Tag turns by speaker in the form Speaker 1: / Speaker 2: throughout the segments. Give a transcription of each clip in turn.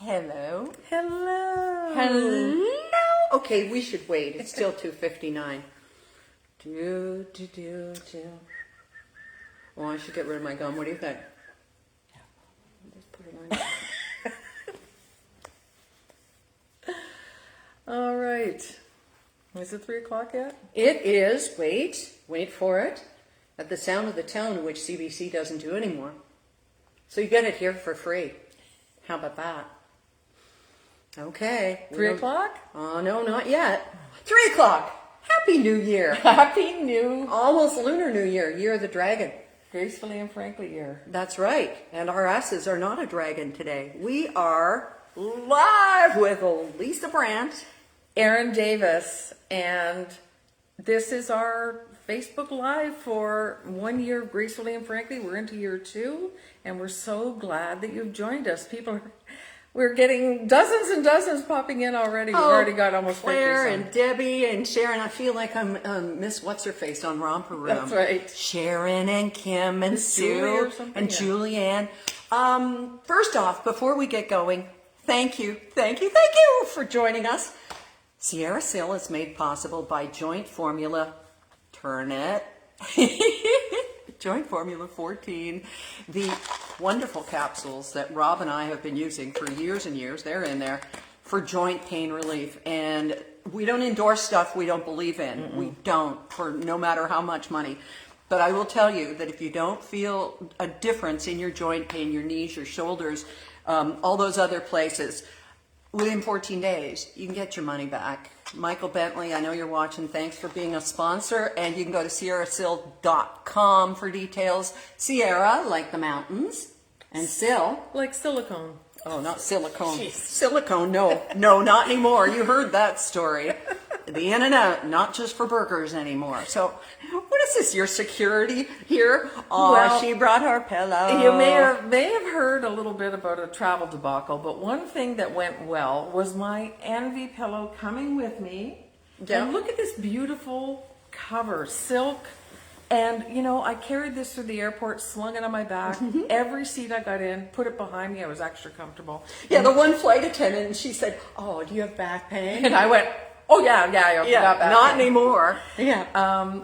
Speaker 1: Hello.
Speaker 2: Hello.
Speaker 1: Hello. Okay, we should wait. It's still 2:59. Oh, I should get rid of my gum. What do you think? Just put it on.
Speaker 2: All right. Is it 3 o'clock yet?
Speaker 1: It is. Wait for it. At the sound of the tone, which CBC doesn't do anymore. So you get it here for free. How about that? Okay.
Speaker 2: 3 o'clock?
Speaker 1: Oh, no, not yet. 3 o'clock. Happy New Year.
Speaker 2: Happy New
Speaker 1: Almost Lunar New Year. Year of the Dragon.
Speaker 2: Gracefully and Frankly Year.
Speaker 1: That's right. And our asses are not a dragon today. We are live with Lisa Brandt.
Speaker 2: Erin Davis. And this is our Facebook Live for 1 year of Gracefully and Frankly. We're into year 2. And we're so glad that you've joined us. We're getting dozens and dozens popping in already. We've already got almost 50.
Speaker 1: Claire and Debbie and Sharon. I feel like I'm Miss What's-Her-Face on Romper Room.
Speaker 2: That's right.
Speaker 1: Sharon and Kim and Sue and Julianne. First off, before we get going, thank you for joining us. Sierra Sil is made possible by Joint Formula Turnet. Joint Formula 14, the wonderful capsules that Rob and I have been using for years and years. They're in there for joint pain relief. And we don't endorse stuff we don't believe in. Mm-mm. We don't, for no matter how much money. But I will tell you that if you don't feel a difference in your joint pain, your knees, your shoulders, all those other places, within 14 days, you can get your money back. Michael Bentley, I know you're watching. Thanks for being a sponsor. And you can go to sierrasil.com for details. Sierra, like the mountains. And Sil.
Speaker 2: Like silicone.
Speaker 1: Oh, not silicone.
Speaker 2: Jeez.
Speaker 1: Silicone, no, not anymore. You heard that story. The in and out, not just for burgers anymore. So, what is this, your security here? Oh, well, she brought her pillow.
Speaker 2: You may have heard a little bit about a travel debacle, but one thing that went well was my Envy pillow coming with me. Yeah. And look at this beautiful cover, silk. And, you know, I carried this through the airport, slung it on my back. Mm-hmm. Every seat I got in, put it behind me. I was extra comfortable.
Speaker 1: Yeah, the one flight attendant, and she said, "Oh, do you have back pain?"
Speaker 2: And I went, "Oh, yeah, I got back
Speaker 1: not
Speaker 2: pain."
Speaker 1: anymore.
Speaker 2: Yeah.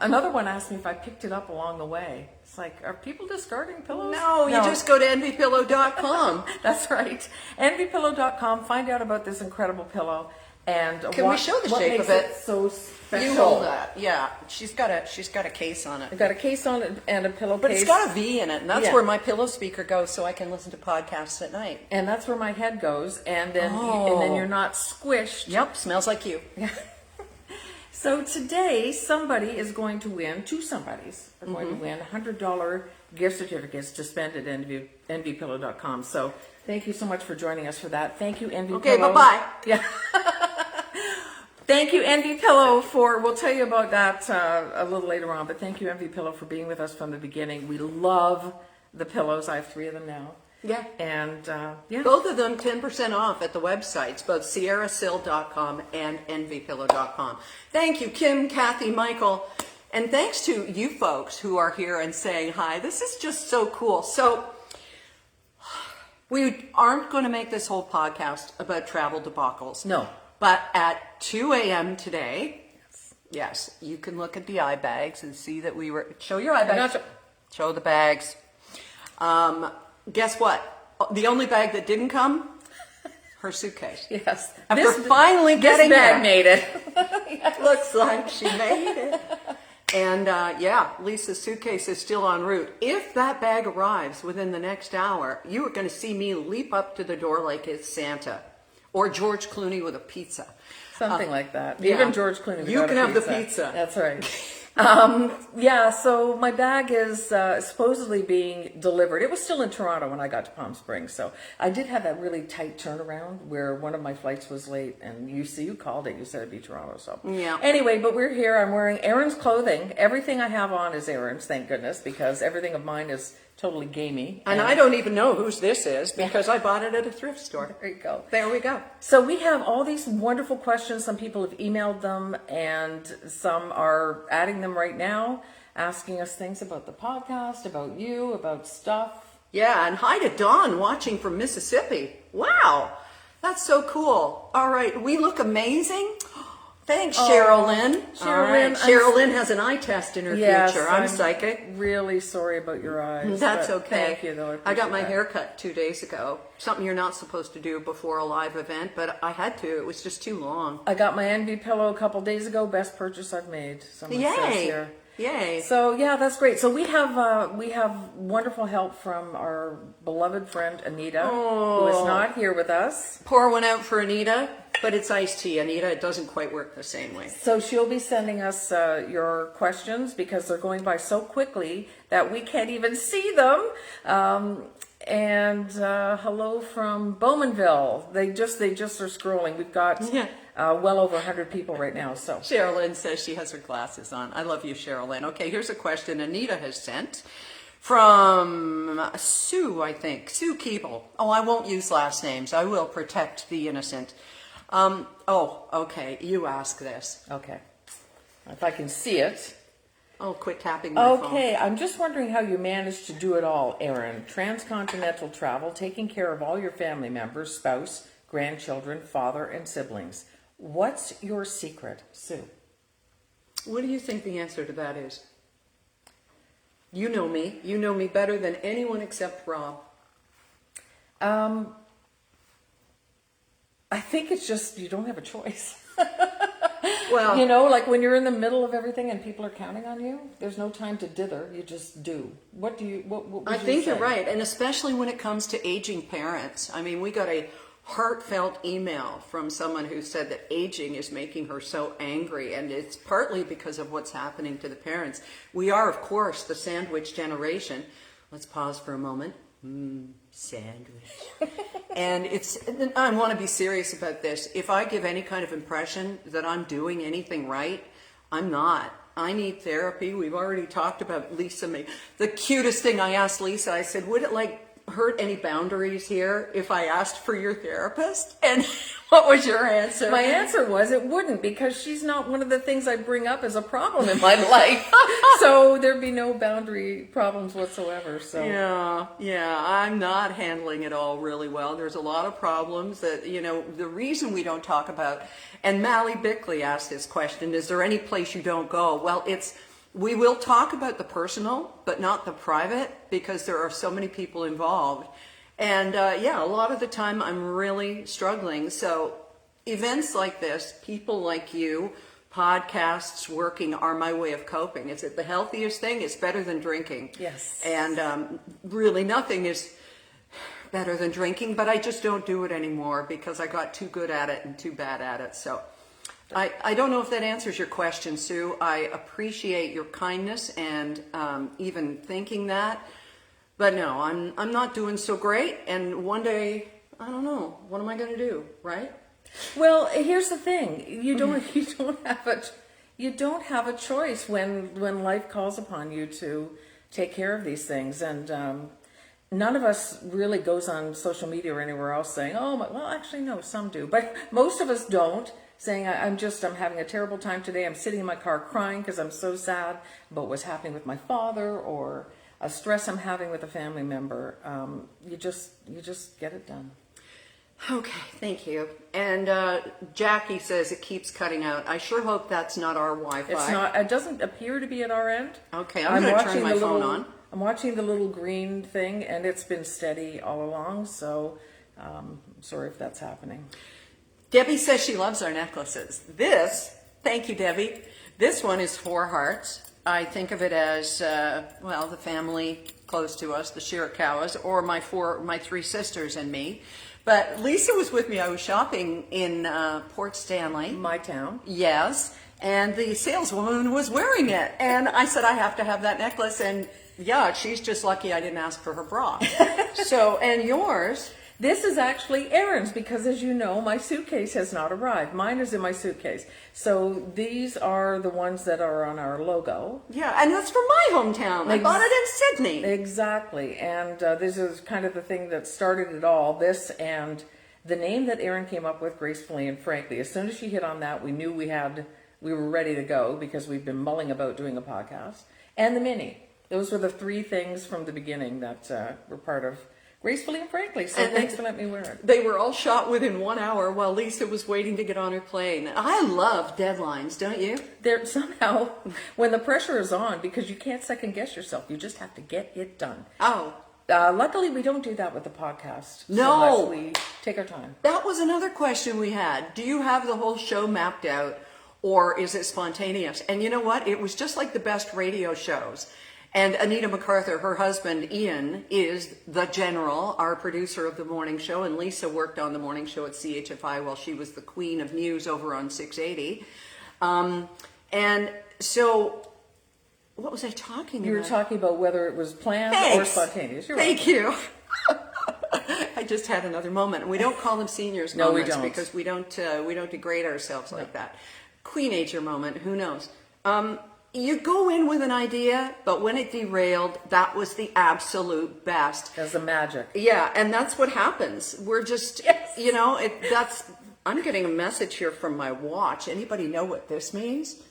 Speaker 2: Another one asked me if I picked it up along the way. It's like, are people discarding pillows?
Speaker 1: No, you just go to envypillow.com.
Speaker 2: That's right. Envypillow.com. Find out about this incredible pillow. And
Speaker 1: can we show the shape of it?
Speaker 2: So special.
Speaker 1: You hold that. Yeah, she's got a case on it.
Speaker 2: I got a case on it and a pillowcase.
Speaker 1: But it's got a V in it, and that's where my pillow speaker goes, so I can listen to podcasts at night.
Speaker 2: And that's where my head goes, and then you're not squished.
Speaker 1: Yep, smells like you.
Speaker 2: Yeah. So today, somebody is going to win. Two somebodies are going to win $100 gift certificates to spend at envypillow.com. So thank you so much for joining us for that. Thank you, Envy
Speaker 1: Okay,
Speaker 2: Pillow.
Speaker 1: bye-bye.
Speaker 2: Yeah. Thank you, Envy Pillow, we'll tell you about that a little later on, but thank you, Envy Pillow, for being with us from the beginning. We love the pillows. I have 3 of them now.
Speaker 1: Yeah.
Speaker 2: And, yeah.
Speaker 1: Both of them 10% off at the websites, both sierrasil.com and envypillow.com. Thank you, Kim, Kathy, Michael, and thanks to you folks who are here and saying hi. This is just so cool. So, we aren't going to make this whole podcast about travel debacles.
Speaker 2: No.
Speaker 1: But at 2 a.m. today, yes, you can look at the eye bags and see that we were... Show your eye bags. Show the bags. Guess what? The only bag that didn't come? Her suitcase.
Speaker 2: Yes.
Speaker 1: After finally getting
Speaker 2: this bag
Speaker 1: there.
Speaker 2: made it.
Speaker 1: Yes. Looks like she made it. And Lisa's suitcase is still en route. If that bag arrives within the next hour, you are going to see me leap up to the door like it's Santa. Or George Clooney with a pizza.
Speaker 2: Something like that.
Speaker 1: Yeah.
Speaker 2: Even George Clooney.
Speaker 1: You can have the pizza.
Speaker 2: That's right. So my bag is supposedly being delivered. It was still in Toronto when I got to Palm Springs. So I did have that really tight turnaround where one of my flights was late. And you called it. You said it'd be Toronto. So
Speaker 1: yeah.
Speaker 2: Anyway, but we're here. I'm wearing Erin's clothing. Everything I have on is Erin's, thank goodness, because everything of mine is totally gamey.
Speaker 1: And I don't even know whose this is because I bought it at a thrift store.
Speaker 2: There you go.
Speaker 1: There we go.
Speaker 2: So we have all these wonderful questions. Some people have emailed them and some are adding them right now, asking us things about the podcast, about you, about stuff.
Speaker 1: Yeah, and hi to Dawn watching from Mississippi. Wow. That's so cool. All right, we look amazing. Thanks, Cheryl Lynn. All right. Cheryl Lynn has an eye test in her future. I'm psychic.
Speaker 2: Really sorry about your eyes.
Speaker 1: That's
Speaker 2: but
Speaker 1: okay.
Speaker 2: Thank you, though.
Speaker 1: I got my
Speaker 2: that.
Speaker 1: hair cut 2 days ago. Something you're not supposed to do before a live event, but I had to. It was just too long.
Speaker 2: I got my Envy pillow a couple days ago. Best purchase I've made. Someone says here.
Speaker 1: Yay!
Speaker 2: So yeah, that's great. So we have wonderful help from our beloved friend Anita, who is not here with us.
Speaker 1: Pour one out for Anita, but it's iced tea. Anita, it doesn't quite work the same way.
Speaker 2: So she'll be sending us your questions because they're going by so quickly that we can't even see them. And hello from Bowmanville. They just are scrolling. We've got well over 100 people right now. So
Speaker 1: Cheryl Lynn says she has her glasses on. I love you, Cheryl Lynn. Okay, here's a question Anita has sent from Sue, I think. Sue Keeble. Oh, I won't use last names. I will protect the innocent. Okay, you ask this.
Speaker 2: okay, if I can see it.
Speaker 1: Oh, quit tapping my phone.
Speaker 2: Okay, I'm just wondering how you managed to do it all, Erin. Transcontinental travel, taking care of all your family members, spouse, grandchildren, father, and siblings. What's your secret, Sue?
Speaker 1: What do you think the answer to that is? You know me. You know me better than anyone except Rob.
Speaker 2: I think it's just you don't have a choice.
Speaker 1: Well,
Speaker 2: You know, like when you're in the middle of everything and people are counting on you, there's no time to dither. You just do. What would
Speaker 1: I
Speaker 2: you
Speaker 1: think
Speaker 2: say?
Speaker 1: you're right, and especially when it comes to aging parents. I mean, we got a heartfelt email from someone who said that aging is making her so angry, and it's partly because of what's happening to the parents. We are, of course, the sandwich generation. Let's pause for a moment. Sandwich. And I want to be serious about this. If I give any kind of impression that I'm doing anything right, I'm not. I need therapy. We've already talked about Lisa. The cutest thing I asked Lisa, I said, would it hurt any boundaries here if I asked for your therapist? And what was your answer?
Speaker 2: My answer was it wouldn't, because she's not one of the things I bring up as a problem in my life. So there'd be no boundary problems whatsoever. So
Speaker 1: Yeah, I'm not handling it all really well. There's a lot of problems that, the reason we don't talk about, and Mally Bickley asked this question, is there any place you don't go? Well, we will talk about the personal, but not the private, because there are so many people involved. And a lot of the time I'm really struggling. So events like this, people like you, podcasts, working are my way of coping. Is it the healthiest thing? It's better than drinking.
Speaker 2: Yes.
Speaker 1: And really nothing is better than drinking, but I just don't do it anymore because I got too good at it and too bad at it. So I don't know if that answers your question, Sue. I appreciate your kindness and even thinking that. But no, I'm not doing so great. And one day, I don't know, what am I going to do, right?
Speaker 2: Well, here's the thing: you don't have a choice when life calls upon you to take care of these things. And none of us really goes on social media or anywhere else saying, well, actually, no, some do, but most of us don't. Saying, I'm having a terrible time today. I'm sitting in my car crying because I'm so sad about what's happening with my father, or a stress I'm having with a family member. You just get it done.
Speaker 1: Okay, thank you. And Jackie says it keeps cutting out. I sure hope that's not our Wi-Fi.
Speaker 2: It's not. It doesn't appear to be at our end.
Speaker 1: Okay, I'm going to turn my phone on.
Speaker 2: I'm watching the little green thing, and it's been steady all along. So, sorry if that's happening.
Speaker 1: Debbie says she loves our necklaces. Thank you, Debbie. This one is 4 hearts. I think of it as, the family close to us, the Shirakawas, or my 3 sisters and me. But Lisa was with me. I was shopping in Port Stanley.
Speaker 2: My town.
Speaker 1: Yes. And the saleswoman was wearing it. And I said, I have to have that necklace. And yeah, she's just lucky I didn't ask for her bra. And yours?
Speaker 2: This is actually Erin's, because as you know, my suitcase has not arrived. Mine is in my suitcase. So these are the ones that are on our logo.
Speaker 1: Yeah, and that's from my hometown. I bought it in Sydney.
Speaker 2: Exactly. And this is kind of the thing that started it all. This and the name that Erin came up with, Gracefully and Frankly. As soon as she hit on that, we knew we were ready to go, because we've been mulling about doing a podcast. And the Mini. Those were the 3 things from the beginning that were part of gracefully and frankly. So thanks for letting me wear it.
Speaker 1: They were all shot within 1 hour while Lisa was waiting to get on her plane. I love deadlines, don't you?
Speaker 2: There somehow, when the pressure is on, because you can't second guess yourself, you just have to get it done.
Speaker 1: Oh,
Speaker 2: Luckily, we don't do that with the podcast.
Speaker 1: No.
Speaker 2: So much. We take our time.
Speaker 1: that was another question we had. Do you have the whole show mapped out, or is it spontaneous? And you know what? It was just like the best radio shows. And Anita MacArthur, her husband Ian, is the general, our producer of the morning show, and Lisa worked on the morning show at CHFI while she was the queen of news over on 680. And so, what was I talking
Speaker 2: You were
Speaker 1: about?
Speaker 2: talking about whether it was planned or
Speaker 1: Thanks.
Speaker 2: spontaneous. You're
Speaker 1: Thank
Speaker 2: welcome.
Speaker 1: you. I just had another moment. We don't call them seniors
Speaker 2: No, we
Speaker 1: moments
Speaker 2: don't.
Speaker 1: because we don't degrade ourselves like that. Queen ager moment, who knows? You go in with an idea, but when it derailed, that was the absolute best.
Speaker 2: That's the magic.
Speaker 1: Yeah, and that's what happens. We're just,
Speaker 2: Yes.
Speaker 1: you know, I'm getting a message here from my watch. Anybody know what this means?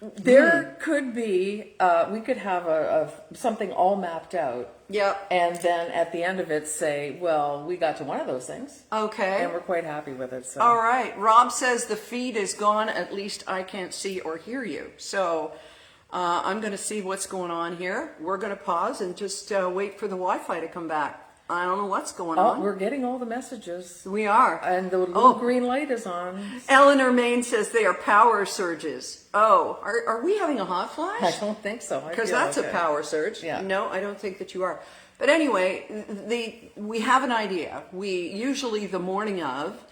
Speaker 2: There could be, we could have something all mapped out.
Speaker 1: Yep.
Speaker 2: And then at the end of it say, well, we got to one of those things.
Speaker 1: Okay.
Speaker 2: And we're quite happy with it. So.
Speaker 1: All right. Rob says the feed is gone. At least I can't see or hear you. So I'm going to see what's going on here. We're going to pause and just wait for the Wi-Fi to come back. I don't know what's going on.
Speaker 2: We're getting all the messages.
Speaker 1: We are.
Speaker 2: And the little green light is on.
Speaker 1: Eleanor Main says they are power surges. Oh, are we having a hot flash?
Speaker 2: I don't think so.
Speaker 1: Because that's a power surge.
Speaker 2: Yeah.
Speaker 1: No, I don't think that you are. But anyway, we have an idea. We usually the morning of,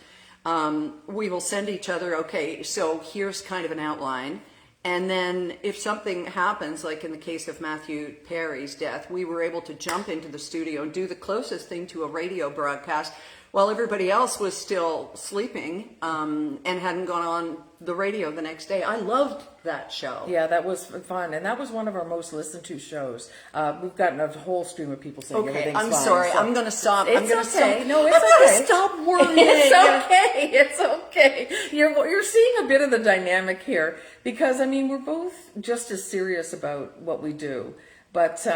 Speaker 1: we will send each other, okay, so here's kind of an outline. And then if something happens, like in the case of Matthew Perry's death, we were able to jump into the studio and do the closest thing to a radio broadcast while everybody else was still sleeping and hadn't gone on the radio the next day. I loved that show.
Speaker 2: Yeah, that was fun. And that was one of our most listened to shows. We've gotten a whole stream of people saying
Speaker 1: Okay,
Speaker 2: everything's
Speaker 1: I'm
Speaker 2: fine.
Speaker 1: sorry.
Speaker 2: So
Speaker 1: I'm going to stop.
Speaker 2: It's
Speaker 1: I'm going to
Speaker 2: okay.
Speaker 1: stop.
Speaker 2: No, it's
Speaker 1: I'm going
Speaker 2: okay.
Speaker 1: to stop worrying.
Speaker 2: It's okay. It's okay. You're seeing a bit of the dynamic here because, I mean, we're both just as serious about what we do. But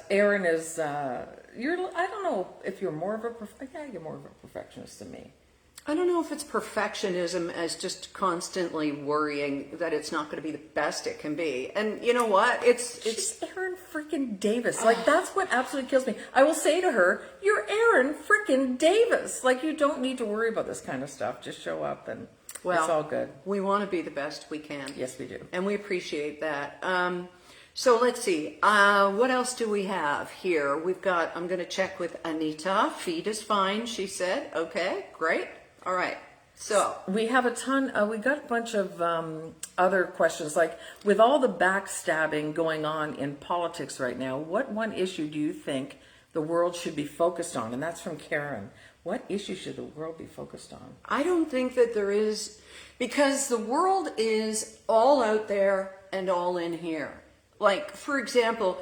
Speaker 2: Aaron is, I don't know if you're more of a, you're more of a perfectionist than me.
Speaker 1: I don't know if it's perfectionism as just constantly worrying that it's not going to be the best it can be. And you know what?
Speaker 2: She's Aaron freaking Davis. Like, that's what absolutely kills me. I will say to her, you're Aaron freaking Davis. Like, you don't need to worry about this kind of stuff. Just show up and it's all good.
Speaker 1: We want to be the best we can.
Speaker 2: Yes, we do.
Speaker 1: And we appreciate that. So let's see. What else do we have here? I'm going to check with Anita. Feed is fine, she said. Okay, great. All right. So
Speaker 2: we have a ton. We got a bunch of other questions, like with all the backstabbing going on in politics right now. What one issue do you think the world should be focused on? And that's from Karen. What issue should the world be focused on?
Speaker 1: I don't think that there is, because the world is all out there and all in here. Like, for example,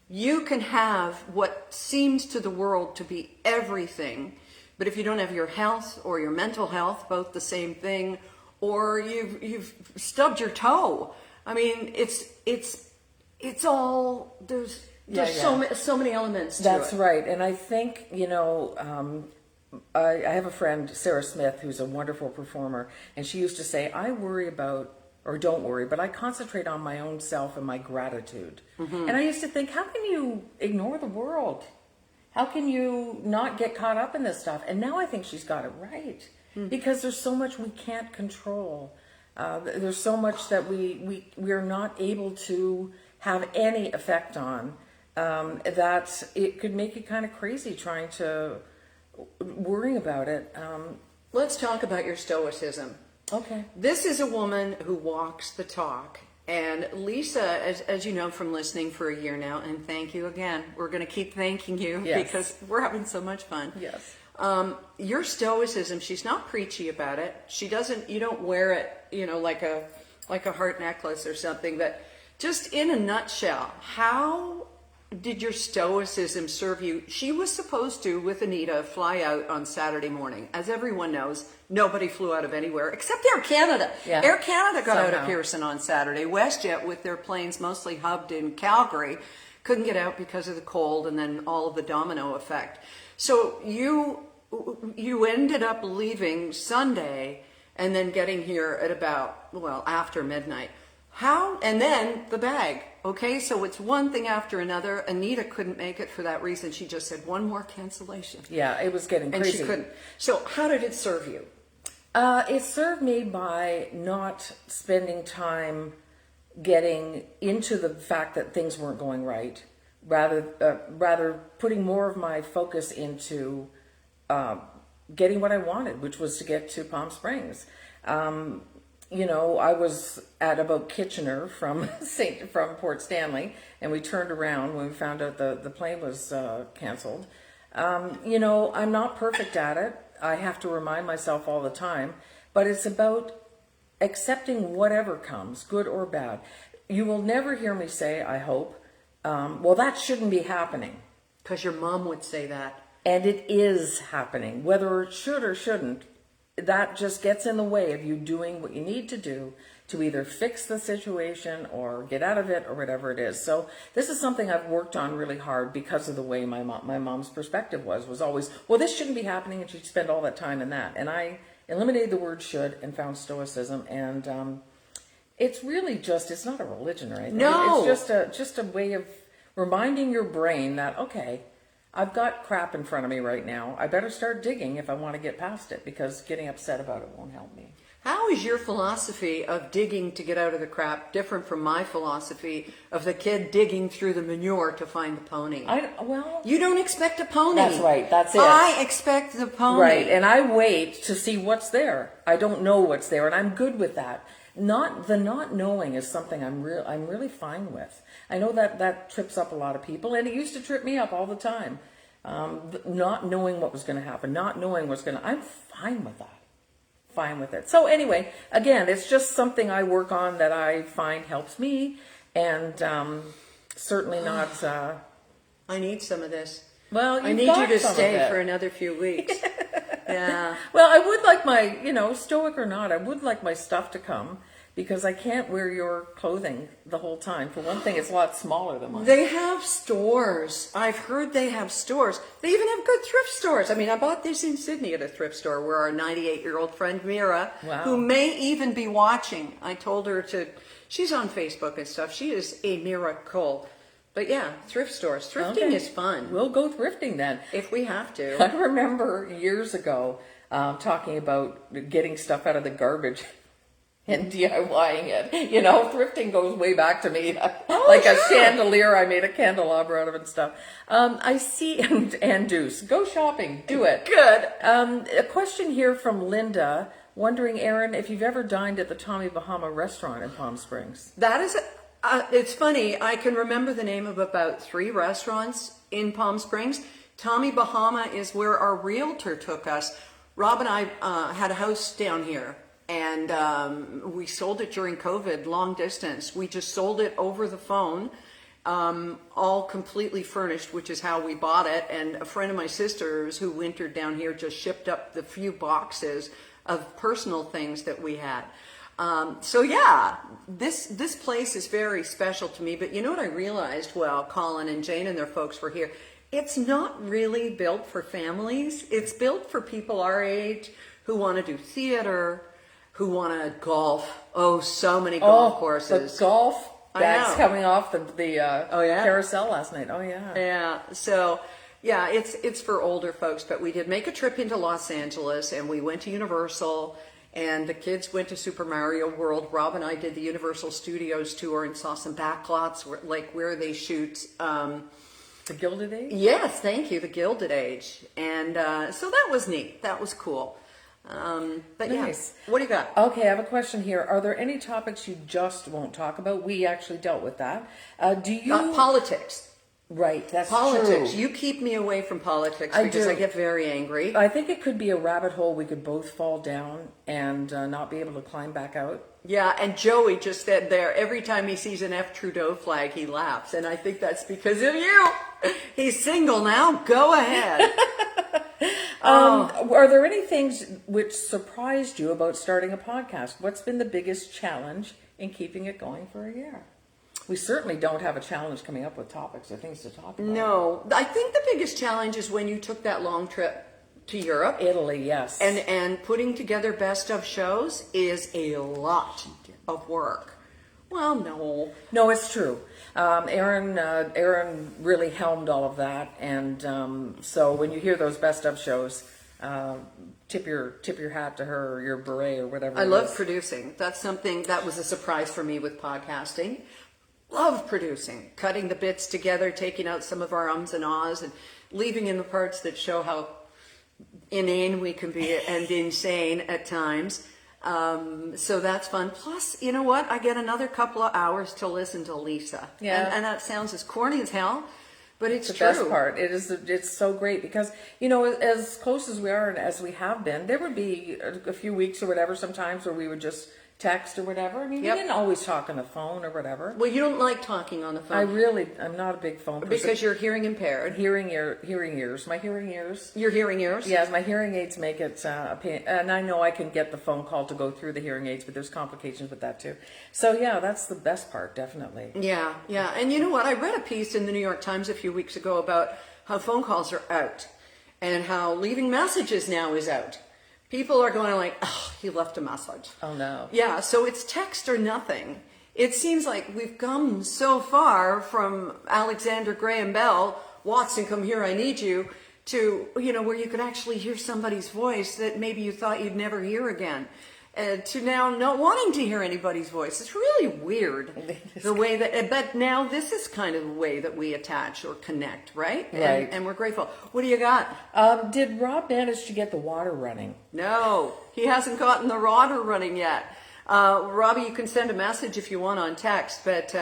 Speaker 1: you can have what seems to the world to be everything, but if you don't have your health or your mental health, both the same thing, or you've stubbed your toe. I mean, it's all there's so many elements to it.
Speaker 2: That's right, and I think I have a friend, Sarah Smith, who's a wonderful performer, and she used to say, "I worry about." Or don't worry, but I concentrate on my own self and my gratitude. Mm-hmm. And I used to think, how can you ignore the world? How can you not get caught up in this stuff? And now I think she's got it right. Because there's so much we can't control. There's so much that we're not able to have any effect on, that it could make you kind of crazy trying to worry about it.
Speaker 1: Let's talk about your stoicism.
Speaker 2: Okay.
Speaker 1: This is a woman who walks the talk. And Lisa, as you know from listening for a year now, and thank you again. We're going to keep thanking you because we're having so much fun.
Speaker 2: Yes.
Speaker 1: Your stoicism, she's not preachy about it. You don't wear it, like a heart necklace or something, but just in a nutshell, how did your stoicism serve you? She was supposed to, with Anita, fly out on Saturday morning. As everyone knows, nobody flew out of anywhere except Air Canada.
Speaker 2: Yeah.
Speaker 1: Air Canada got out of
Speaker 2: Somehow.
Speaker 1: Pearson on Saturday. WestJet, with their planes mostly hubbed in Calgary, couldn't get out because of the cold and then all of the domino effect. So you ended up leaving Sunday and then getting here at about, well, after midnight. How? And then the bag. Okay, so it's one thing after another. Anita couldn't make it for that reason. She just said one more cancellation.
Speaker 2: Yeah, it was getting
Speaker 1: And
Speaker 2: crazy.
Speaker 1: she couldn't. So how did it serve you?
Speaker 2: It served me by not spending time getting into the fact that things weren't going right, rather putting more of my focus into getting what I wanted, which was to get to Palm Springs. I was at about Kitchener from Port Stanley, and we turned around when we found out the plane was canceled. I'm not perfect at it. I have to remind myself all the time, but it's about accepting whatever comes, good or bad. You will never hear me say, I hope, well, that shouldn't be happening.
Speaker 1: Because your mom would say that.
Speaker 2: And it is happening, whether it should or shouldn't. That just gets in the way of you doing what you need to do to either fix the situation or get out of it or whatever it is. So this is something I've worked on really hard because of the way my mom's perspective was always, well, this shouldn't be happening, and she'd spend all that time in that. And I eliminated the word should and found stoicism. And it's really just, it's not a religion or anything.
Speaker 1: No.
Speaker 2: It's just a way of reminding your brain that, okay, I've got crap in front of me right now. I better start digging if I want to get past it, because getting upset about it won't help me.
Speaker 1: How is your philosophy of digging to get out of the crap different from my philosophy of the kid digging through the manure to find the pony? You don't expect a pony.
Speaker 2: That's right. That's it.
Speaker 1: I expect the pony.
Speaker 2: Right, and I wait to see what's there. I don't know what's there, and I'm good with that. Not knowing is something I'm really fine with. I know that trips up a lot of people, and it used to trip me up all the time. Not knowing what was going to happen, not knowing what's going to, I'm fine with that. Fine with it. So anyway, again, it's just something I work on that I find helps me, and certainly not.
Speaker 1: I need some of this.
Speaker 2: Well,
Speaker 1: I need you to stay for another few weeks. Yeah.
Speaker 2: Well, I would like my, stoic or not, I would like my stuff to come, because I can't wear your clothing the whole time. For one thing, it's a lot smaller than mine.
Speaker 1: They have stores. I've heard they have stores. They even have good thrift stores. I mean, I bought this in Sydney at a thrift store where our 98-year-old friend Mira,
Speaker 2: Wow.
Speaker 1: who may even be watching, I told her she's on Facebook and stuff. She is a miracle. But yeah, thrift stores. Thrifting is fun.
Speaker 2: We'll go thrifting then.
Speaker 1: If we have to.
Speaker 2: I remember years ago talking about getting stuff out of the garbage and DIYing it. Thrifting goes way back to me. Like a chandelier, I made a candelabra out of it and stuff. I see, and Deuce, go shopping, do it.
Speaker 1: Good.
Speaker 2: A question here from Linda, wondering, Erin, if you've ever dined at the Tommy Bahama restaurant in Palm Springs.
Speaker 1: That is, it's funny. I can remember the name of about 3 restaurants in Palm Springs. Tommy Bahama is where our realtor took us. Rob and I had a house down here, and we sold it during COVID, long distance. We just sold it over the phone, all completely furnished, which is how we bought it. And a friend of my sister's who wintered down here just shipped up the few boxes of personal things that we had. So yeah, this place is very special to me. But you know what I realized while Colin and Jane and their folks were here? It's not really built for families. It's built for people our age who want to do theater, who want to golf. Oh, so many golf courses.
Speaker 2: The golf bags
Speaker 1: know.
Speaker 2: coming off the carousel last night. Oh yeah.
Speaker 1: Yeah. So yeah, it's for older folks. But we did make a trip into Los Angeles, and we went to Universal. And the kids went to Super Mario World. Rob and I did the Universal Studios tour and saw some backlots where they shoot.
Speaker 2: The Gilded Age?
Speaker 1: Yes, thank you, the Gilded Age. And so that was neat. That was cool. But
Speaker 2: Nice.
Speaker 1: yeah, what do you got?
Speaker 2: Okay, I have a question here. Are there any topics you just won't talk about? We actually dealt with that. Do you...
Speaker 1: Politics.
Speaker 2: Right, that's
Speaker 1: Politics.
Speaker 2: true.
Speaker 1: You keep me away from politics
Speaker 2: I
Speaker 1: because
Speaker 2: do.
Speaker 1: I get very angry.
Speaker 2: I think it could be a rabbit hole we could both fall down and not be able to climb back out.
Speaker 1: Yeah, and Joey just said there, every time he sees an F. Trudeau flag, he laughs. And I think that's because of you. He's single now. Go ahead.
Speaker 2: Are there any things which surprised you about starting a podcast? What's been the biggest challenge in keeping it going for a year? we certainly don't have a challenge coming up with topics or things to talk about.
Speaker 1: No, I think the biggest challenge is when you took that long trip to Europe.
Speaker 2: Italy, yes.
Speaker 1: And putting together best of shows is a lot of work. Well, no.
Speaker 2: No, it's true. Aaron really helmed all of that, and so when you hear those best of shows, tip your hat to her, or your beret, or whatever.
Speaker 1: I love producing. That's something that was a surprise for me with podcasting. Love producing, cutting the bits together, taking out some of our ums and ahs, and leaving in the parts that show how inane we can be and insane at times. So that's fun. Plus, you know what? I get another couple of hours to listen to Lisa.
Speaker 2: Yeah.
Speaker 1: And that sounds as corny as hell, but it's
Speaker 2: the
Speaker 1: true.
Speaker 2: best part. It's so great because, you know, as close as we are and as we have been, there would be a few weeks or whatever sometimes where we would just text or whatever. I mean,
Speaker 1: Yep.
Speaker 2: we didn't always talk on the phone or whatever.
Speaker 1: Well, you don't like talking on the phone.
Speaker 2: I'm not a big phone person.
Speaker 1: Because you're hearing impaired.
Speaker 2: hearing ears. My hearing ears.
Speaker 1: Your hearing ears?
Speaker 2: Yes, my hearing aids make it a pain, and I know I can get the phone call to go through the hearing aids, but there's complications with that too. So yeah, that's the best part, definitely.
Speaker 1: Yeah, yeah. And you know what? I read a piece in the New York Times a few weeks ago about how phone calls are out and how leaving messages now is out. People are going like, oh, he left a message.
Speaker 2: Oh no.
Speaker 1: Yeah, so it's text or nothing. It seems like we've come so far from Alexander Graham Bell, Watson, come here, I need you, to, you know, where you could actually hear somebody's voice that maybe you thought you'd never hear again. To now not wanting to hear anybody's voice. It's really weird the way that, but now this is kind of the way that we attach or connect, right?
Speaker 2: Right.
Speaker 1: And we're grateful. What do you got?
Speaker 2: Did Rob manage to get the water running?
Speaker 1: No, he hasn't gotten the water running yet. Robbie, you can send a message if you want on text, but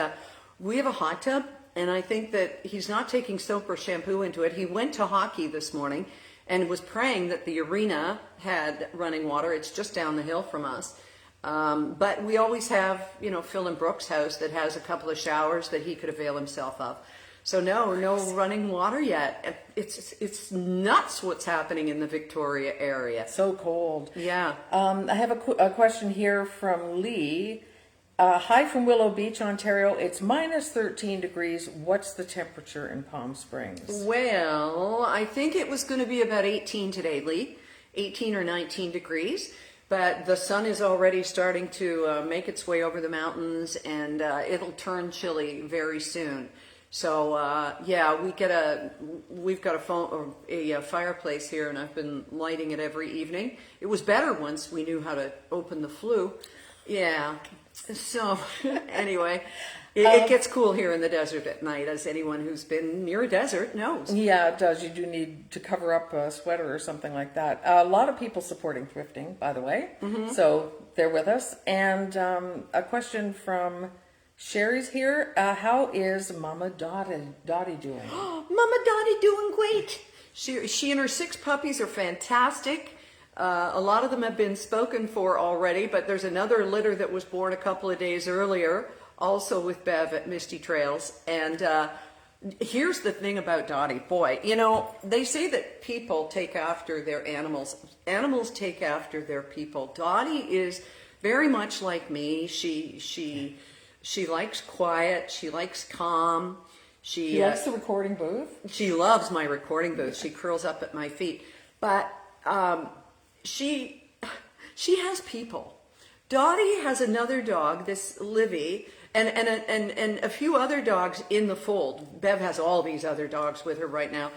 Speaker 1: we have a hot tub, and I think that he's not taking soap or shampoo into it. He went to hockey this morning and was praying that the arena had running water. It's just down the hill from us. But we always have, you know, Phil and Brooks' house that has a couple of showers that he could avail himself of. So no running water yet. It's nuts what's happening in the Victoria area.
Speaker 2: So cold.
Speaker 1: Yeah.
Speaker 2: I have a question here from Lee. Hi from Willow Beach, Ontario. It's minus 13 degrees. What's the temperature in Palm Springs?
Speaker 1: Well, I think it was going to be about 18 today, Lee. 18 or 19 degrees. But the sun is already starting to make its way over the mountains, and it'll turn chilly very soon. So yeah, we've got a fireplace here, and I've been lighting it every evening. It was better once we knew how to open the flue. Yeah. So anyway, it gets cool here in the desert at night, as anyone who's been near a desert knows.
Speaker 2: Yeah, it does. You do need to cover up a sweater or something like that. A lot of people supporting thrifting, by the way. Mm-hmm. So they're with us. And a question from Sherry's here. How is Mama Dottie doing?
Speaker 1: Mama Dottie doing great. She and her 6 puppies are fantastic. A lot of them have been spoken for already, but there's another litter that was born a couple of days earlier, also with Bev at Misty Trails. And here's the thing about Dottie. Boy, you know, they say that people take after their animals. Animals take after their people. Dottie is very much like me. She likes quiet. She likes calm.
Speaker 2: She likes the recording booth.
Speaker 1: She loves my recording booth. She curls up at my feet. But she has people. Dottie has another dog, this Livy, and a few other dogs in the fold. Bev has all these other dogs with her right now.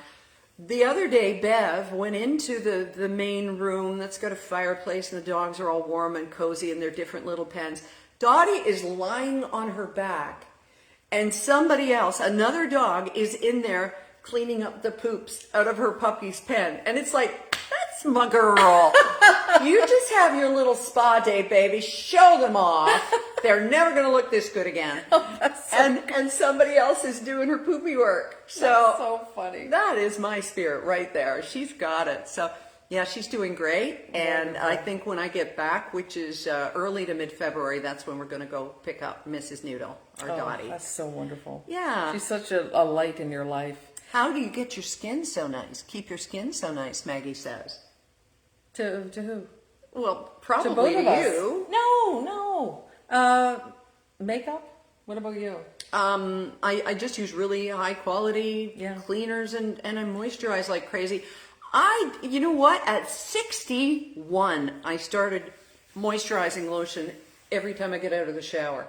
Speaker 1: The other day, Bev went into the main room that's got a fireplace, and the dogs are all warm and cozy in their different little pens. Dottie is lying on her back, and somebody else, another dog, is in there cleaning up the poops out of her puppy's pen. And it's like, that's my girl. You just have your little spa day, baby. Show them off. They're never going to look this good again. And somebody else is doing her poopy work. So,
Speaker 2: that's so funny.
Speaker 1: That is my spirit right there. She's got it. So yeah, she's doing great. And I think when I get back, which is early to mid-February, that's when we're going to go pick up Mrs. Noodle, our Dottie.
Speaker 2: That's so wonderful.
Speaker 1: Yeah.
Speaker 2: She's such a light in your life.
Speaker 1: How do you get your skin so nice? Keep your skin so nice, Maggie says.
Speaker 2: To who?
Speaker 1: Well, probably
Speaker 2: to both of us.
Speaker 1: you.
Speaker 2: No. Makeup? What about you?
Speaker 1: I just use really high quality
Speaker 2: Yeah.
Speaker 1: cleaners and I moisturize like crazy. You know what? At 61, I started moisturizing lotion every time I get out of the shower.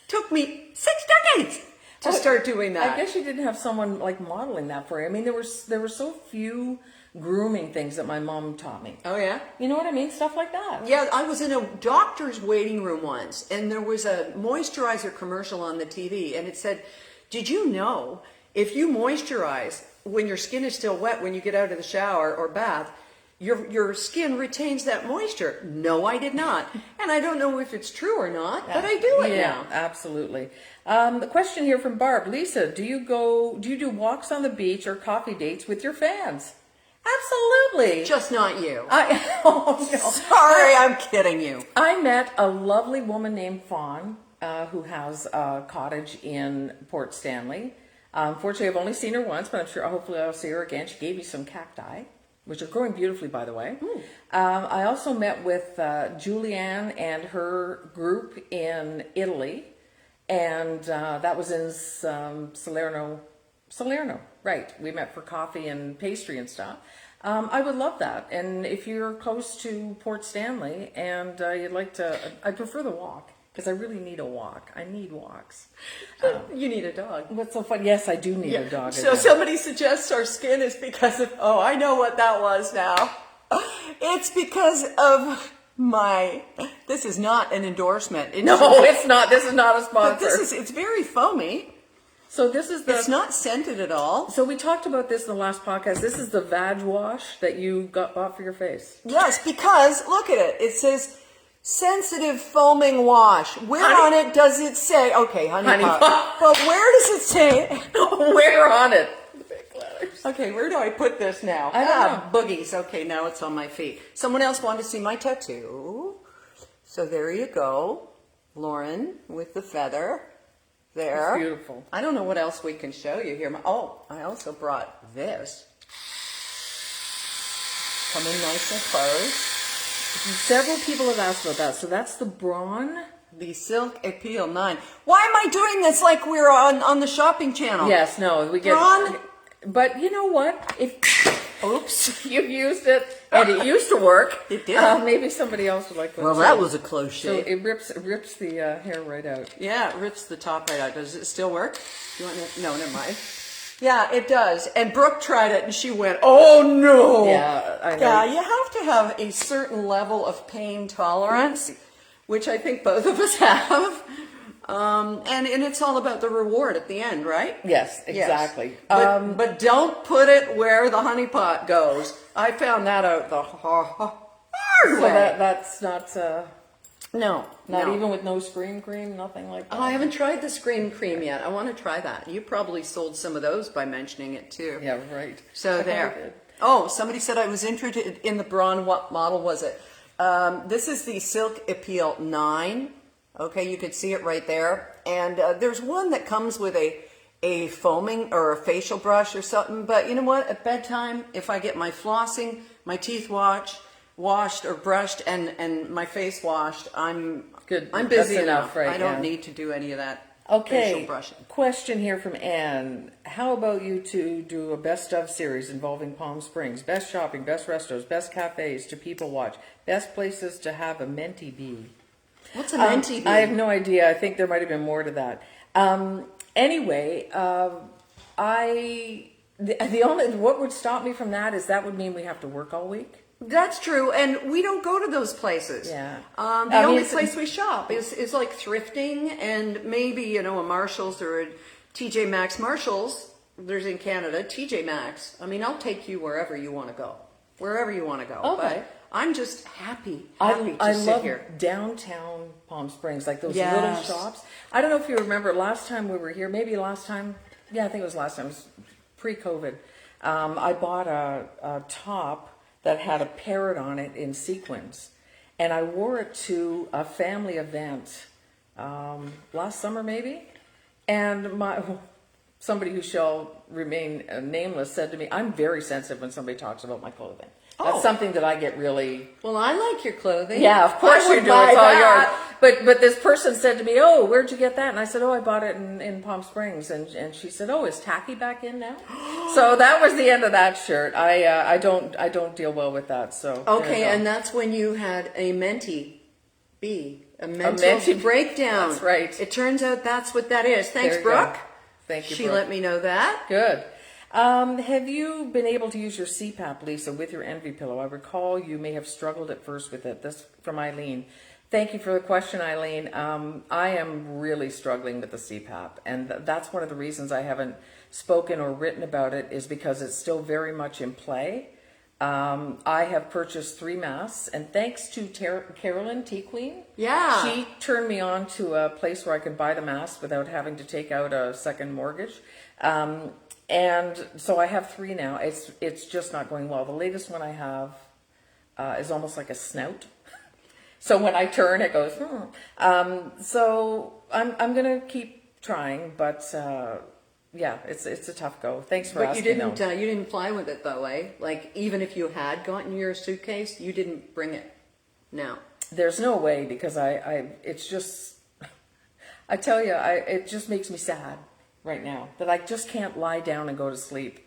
Speaker 1: Took me 6 decades to start doing that.
Speaker 2: I guess you didn't have someone like modeling that for you. I mean, there were so few grooming things that my mom taught me.
Speaker 1: Oh yeah?
Speaker 2: You know what I mean? Stuff like that.
Speaker 1: Yeah, I was in a doctor's waiting room once, and there was a moisturizer commercial on the TV, and it said, "Did you know if you moisturize when your skin is still wet when you get out of the shower or bath, your skin retains that moisture?" No, I did not, and I don't know if it's true or not, but I do it
Speaker 2: Yeah,
Speaker 1: now.
Speaker 2: absolutely. The question here from Barb. Lisa, do you do walks on the beach or coffee dates with your fans? Absolutely.
Speaker 1: Just not you.
Speaker 2: Oh, no.
Speaker 1: Sorry, I'm kidding you.
Speaker 2: I met a lovely woman named Fawn who has a cottage in Port Stanley. Fortunately, I've only seen her once, but I'm sure hopefully I'll see her again. She gave me some cacti, which are growing beautifully, by the way. I also met with Julianne and her group in Italy, and that was in Salerno. Salerno, right. We met for coffee and pastry and stuff. I would love that. And if you're close to Port Stanley and you'd like to, I prefer the walk because I really need a walk. I need walks.
Speaker 1: You need a dog.
Speaker 2: What's so fun? Yes, I do need a dog.
Speaker 1: So somebody suggests our skin is because of, oh, I know what that was now. It's because of this is not an endorsement.
Speaker 2: No, it's not. This is not a sponsor.
Speaker 1: But it's very foamy.
Speaker 2: So this is
Speaker 1: It's not scented at all.
Speaker 2: So we talked about this in the last podcast. This is the Vag Wash that you bought for your face.
Speaker 1: Yes, because look at it. It says sensitive foaming wash. Where on it does it say? Okay, honey pot. But where does it say?
Speaker 2: Where on it? The big letters.
Speaker 1: Okay, where do I put this now?
Speaker 2: I don't know.
Speaker 1: Boogies. Okay, now it's on my feet. Someone else wanted to see my tattoo. So there you go. Lauren with the feather. There.
Speaker 2: It's beautiful.
Speaker 1: I don't know what else we can show you here. Oh, I also brought this. Come in nice and close.
Speaker 2: Several people have asked about that. So that's the Braun.
Speaker 1: The Silk Appeal 9. Why am I doing this like we're on the shopping channel?
Speaker 2: Yes, no, we get.
Speaker 1: Braun?
Speaker 2: But you know what? If
Speaker 1: Oops.
Speaker 2: you've used it and it used to work,
Speaker 1: It did.
Speaker 2: maybe somebody else would like to.
Speaker 1: Well, that was a close
Speaker 2: So
Speaker 1: shave.
Speaker 2: it rips the hair right out.
Speaker 1: Yeah, it rips the top right out. Does it still work? You want to? No, never mind. Yeah, it does. And Brooke tried it and she went, "Oh no!"
Speaker 2: Yeah, I know.
Speaker 1: Yeah, you have to have a certain level of pain tolerance, which I think both of us have. And it's all about the reward at the end, right?
Speaker 2: Yes, exactly.
Speaker 1: Yes. But don't put it where the honey pot goes. I found that out the hard
Speaker 2: So
Speaker 1: way.
Speaker 2: that's not
Speaker 1: No,
Speaker 2: even with no scream cream, nothing like that.
Speaker 1: Oh, I haven't tried the scream cream yet. I want to try that. You probably sold some of those by mentioning it too.
Speaker 2: Yeah, right.
Speaker 1: So
Speaker 2: I
Speaker 1: there.
Speaker 2: did.
Speaker 1: Oh, somebody said I was interested in the Braun. What model was it? This is the Silk Appeal 9. Okay, you can see it right there. And there's one that comes with a foaming or a facial brush or something. But you know what? At bedtime, if I get my flossing, my teeth washed or brushed, and my face washed, I'm
Speaker 2: Good.
Speaker 1: I'm busy
Speaker 2: That's enough,
Speaker 1: enough.
Speaker 2: right,
Speaker 1: I don't
Speaker 2: yeah.
Speaker 1: need to do any of that
Speaker 2: Okay.
Speaker 1: facial brushing.
Speaker 2: Question here from Anne. How about you two do a best of series involving Palm Springs? Best shopping, best restos, best cafes to people watch, best places to have a mentee bee.
Speaker 1: What's a mentee bee?
Speaker 2: I have no idea. I think there might have been more to that. Anyway, the only what would stop me from that is that would mean we have to work all week.
Speaker 1: That's true, and we don't go to those places.
Speaker 2: Yeah.
Speaker 1: The only place we shop is like thrifting and maybe, a Marshalls or a TJ Maxx. Marshalls, there's in Canada, TJ Maxx. I mean, I'll take you wherever you want to go. Wherever you want to go.
Speaker 2: Okay.
Speaker 1: But I'm just happy
Speaker 2: I
Speaker 1: to sit
Speaker 2: love
Speaker 1: here.
Speaker 2: downtown Palm Springs, like those
Speaker 1: Yes.
Speaker 2: little shops. I don't know if you remember last time we were here, maybe last time, yeah, I think it was last time, it was pre-COVID. I bought a top that had a parrot on it in sequins, and I wore it to a family event last summer maybe, and somebody who shall remain nameless said to me, I'm very sensitive when somebody talks about my clothing. That's
Speaker 1: Oh.
Speaker 2: something that I get really...
Speaker 1: Well, I like your clothing.
Speaker 2: Yeah, of course
Speaker 1: I would
Speaker 2: you do.
Speaker 1: buy
Speaker 2: It's all
Speaker 1: that.
Speaker 2: But this person said to me, "Oh, where'd you get that?" And I said, "Oh, I bought it in Palm Springs." And she said, "Oh, is tacky back in now?" So that was the end of that shirt. I don't deal well with that. So
Speaker 1: Okay, and that's when you had a mentee B, a mental
Speaker 2: mentee-
Speaker 1: breakdown.
Speaker 2: That's right.
Speaker 1: It turns out that's what that is. Thanks,
Speaker 2: There you go.
Speaker 1: Brooke.
Speaker 2: Thank you,
Speaker 1: She
Speaker 2: Brooke.
Speaker 1: let me know that.
Speaker 2: Good. Have you been able to use your CPAP, Lisa, with your Envy pillow? I recall you may have struggled at first with it. This from Eileen. Thank you for the question, Eileen. I am really struggling with the CPAP, and that's one of the reasons I haven't spoken or written about it, is because it's still very much in play. I have purchased 3 masks, and thanks to Carolyn T. Queen,
Speaker 1: Yeah.
Speaker 2: she turned me on to a place where I could buy the masks without having to take out a second mortgage. And so I have 3 now. It's just not going well. The latest one I have is almost like a snout. So when I turn, it goes. So I'm gonna keep trying, but yeah, it's a tough go. Thanks for
Speaker 1: But
Speaker 2: asking.
Speaker 1: you didn't fly with it though, eh? Like even if you had gotten your suitcase, you didn't bring it. No.
Speaker 2: There's no way, because it's just, I tell you, it just makes me sad right now that I just can't lie down and go to sleep.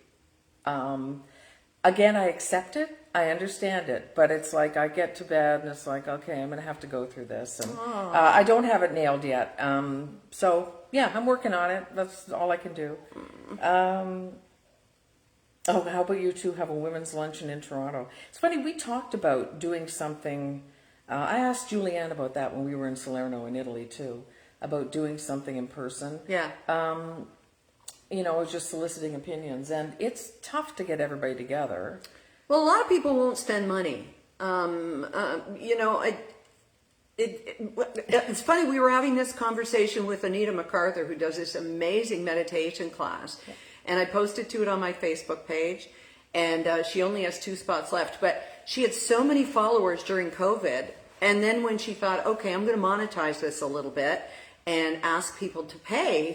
Speaker 2: Again, I accept it, I understand it, but it's like I get to bed and it's like, okay, I'm gonna have to go through this, and I don't have it nailed yet. So yeah, I'm working on it. That's all I can do. Oh, how about you two have a women's luncheon in Toronto? It's funny, we talked about doing something. I asked Julianne about that when we were in Salerno in Italy too, about doing something in person.
Speaker 1: Yeah.
Speaker 2: You know, just soliciting opinions, and it's tough to get everybody together.
Speaker 1: Well, a lot of people won't spend money. You know, it's funny. We were having this conversation with Anita MacArthur, who does this amazing meditation class, and I posted to it on my Facebook page. And she only has 2 spots left, but she had so many followers during COVID. And then when she thought, okay, I'm going to monetize this a little bit and ask people to pay